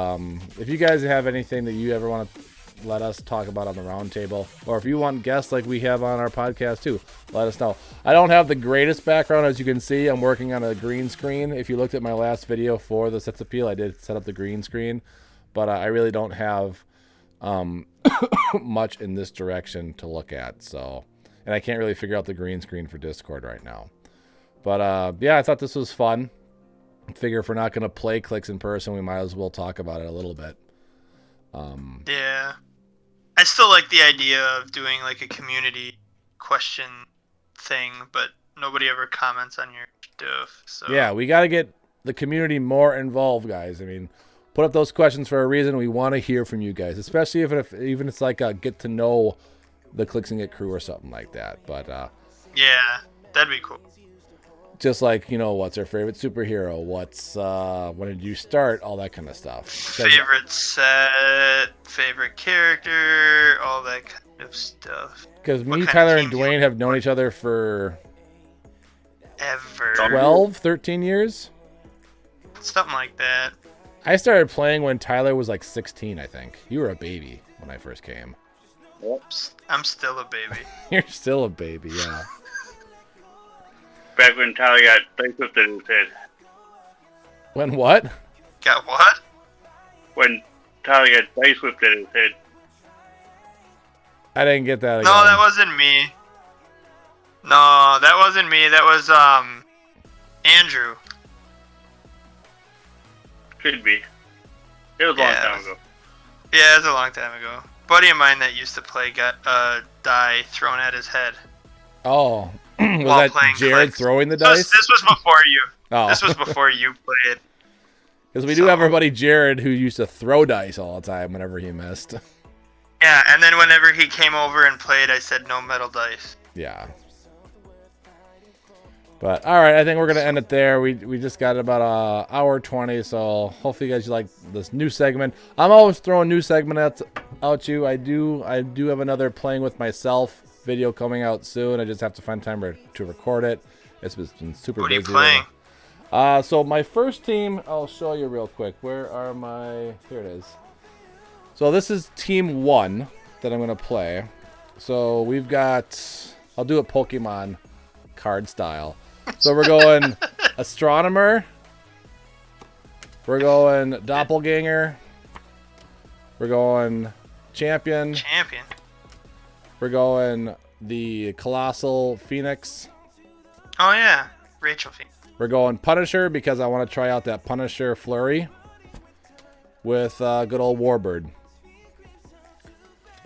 if you guys have anything that you ever want to let us talk about on the round table, or if you want guests like we have on our podcast too, let us know. I don't have the greatest background, as you can see. I'm working on a green screen. If you looked at my last video for the Sets Appeal, I did set up the green screen, but I really don't have much in this direction to look at. So, and I can't really figure out the green screen for Discord right now. But yeah, I thought this was fun. I figure if we're not going to play Clix in person, we might as well talk about it a little bit. Yeah. I still like the idea of doing like a community question thing, but nobody ever comments on your stuff. So yeah, we got to get the community more involved, guys. I mean, put up those questions for a reason. We want to hear from you guys, especially if even it's like a get to know the Clixin It crew or something like that. But yeah, that'd be cool. Just like, you know, what's our favorite superhero? What's when did you start? All that kind of stuff. Favorite set, favorite character, all that kind of stuff. Because me, Tyler, and Dwayne have known each other for ever 12, 13 years. Something like that. I started playing when Tyler was like 16, I think. You were a baby when I first came. Whoops. I'm still a baby. You're still a baby, yeah. Back when Tyler got dice whipped in his head. When what? Got what? When Tyler got dice whipped in his head. I didn't get that again. No, that wasn't me. No, that wasn't me. That was Andrew. Could be. It was a long time ago. Yeah, it was a long time ago. Buddy of mine that used to play got a die thrown at his head. Oh. Was that Jared Clix. throwing the dice? This was before you. Oh. This was before you played. Because we do have our buddy Jared who used to throw dice all the time whenever he missed. Yeah, and then whenever he came over and played, I said no metal dice. Yeah. But, all right, I think we're going to end it there. We just got about an hour 20, so hopefully you guys like this new segment. I'm always throwing new segments out you. I do have another Playing With Myself video coming out soon. I just have to find time to record it. It's been super busy. What are you playing? So my first team, I'll show you real quick. Where are my... Here it is. So this is team 1 that I'm going to play. So we've got... I'll do it Pokemon card style. So we're going Astronomer. We're going Doppelganger. We're going Champion. We're going the Colossal Phoenix. Oh, yeah. Rachel Phoenix. We're going Punisher because I want to try out that Punisher Flurry with good old Warbird.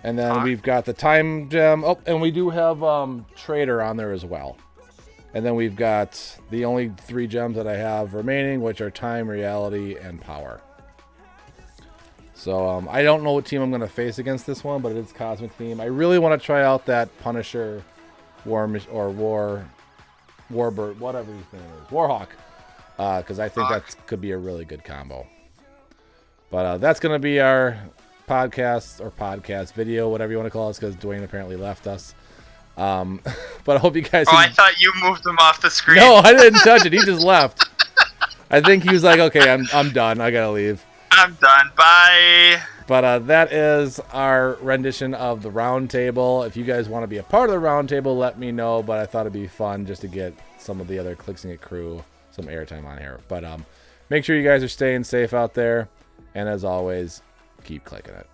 And then we've got the Time Gem. Oh, and we do have Trader on there as well. And then we've got the only 3 gems that I have remaining, which are Time, Reality, and Power. So I don't know what team I'm going to face against this one, but it is Cosmic theme. I really want to try out that Punisher Warbird, whatever his name is, Warhawk, because I think that could be a really good combo. But that's going to be our podcast video, whatever you want to call it, because Dwayne apparently left us. But I hope you guys... I thought you moved him off the screen. No, I didn't touch it. He just left. I think he was like, okay, I'm done. I got to leave. I'm done. Bye. But that is our rendition of the round table. If you guys want to be a part of the round table, let me know. But I thought it'd be fun just to get some of the other Clixin It crew some airtime on here. But make sure you guys are staying safe out there. And as always, keep clicking it.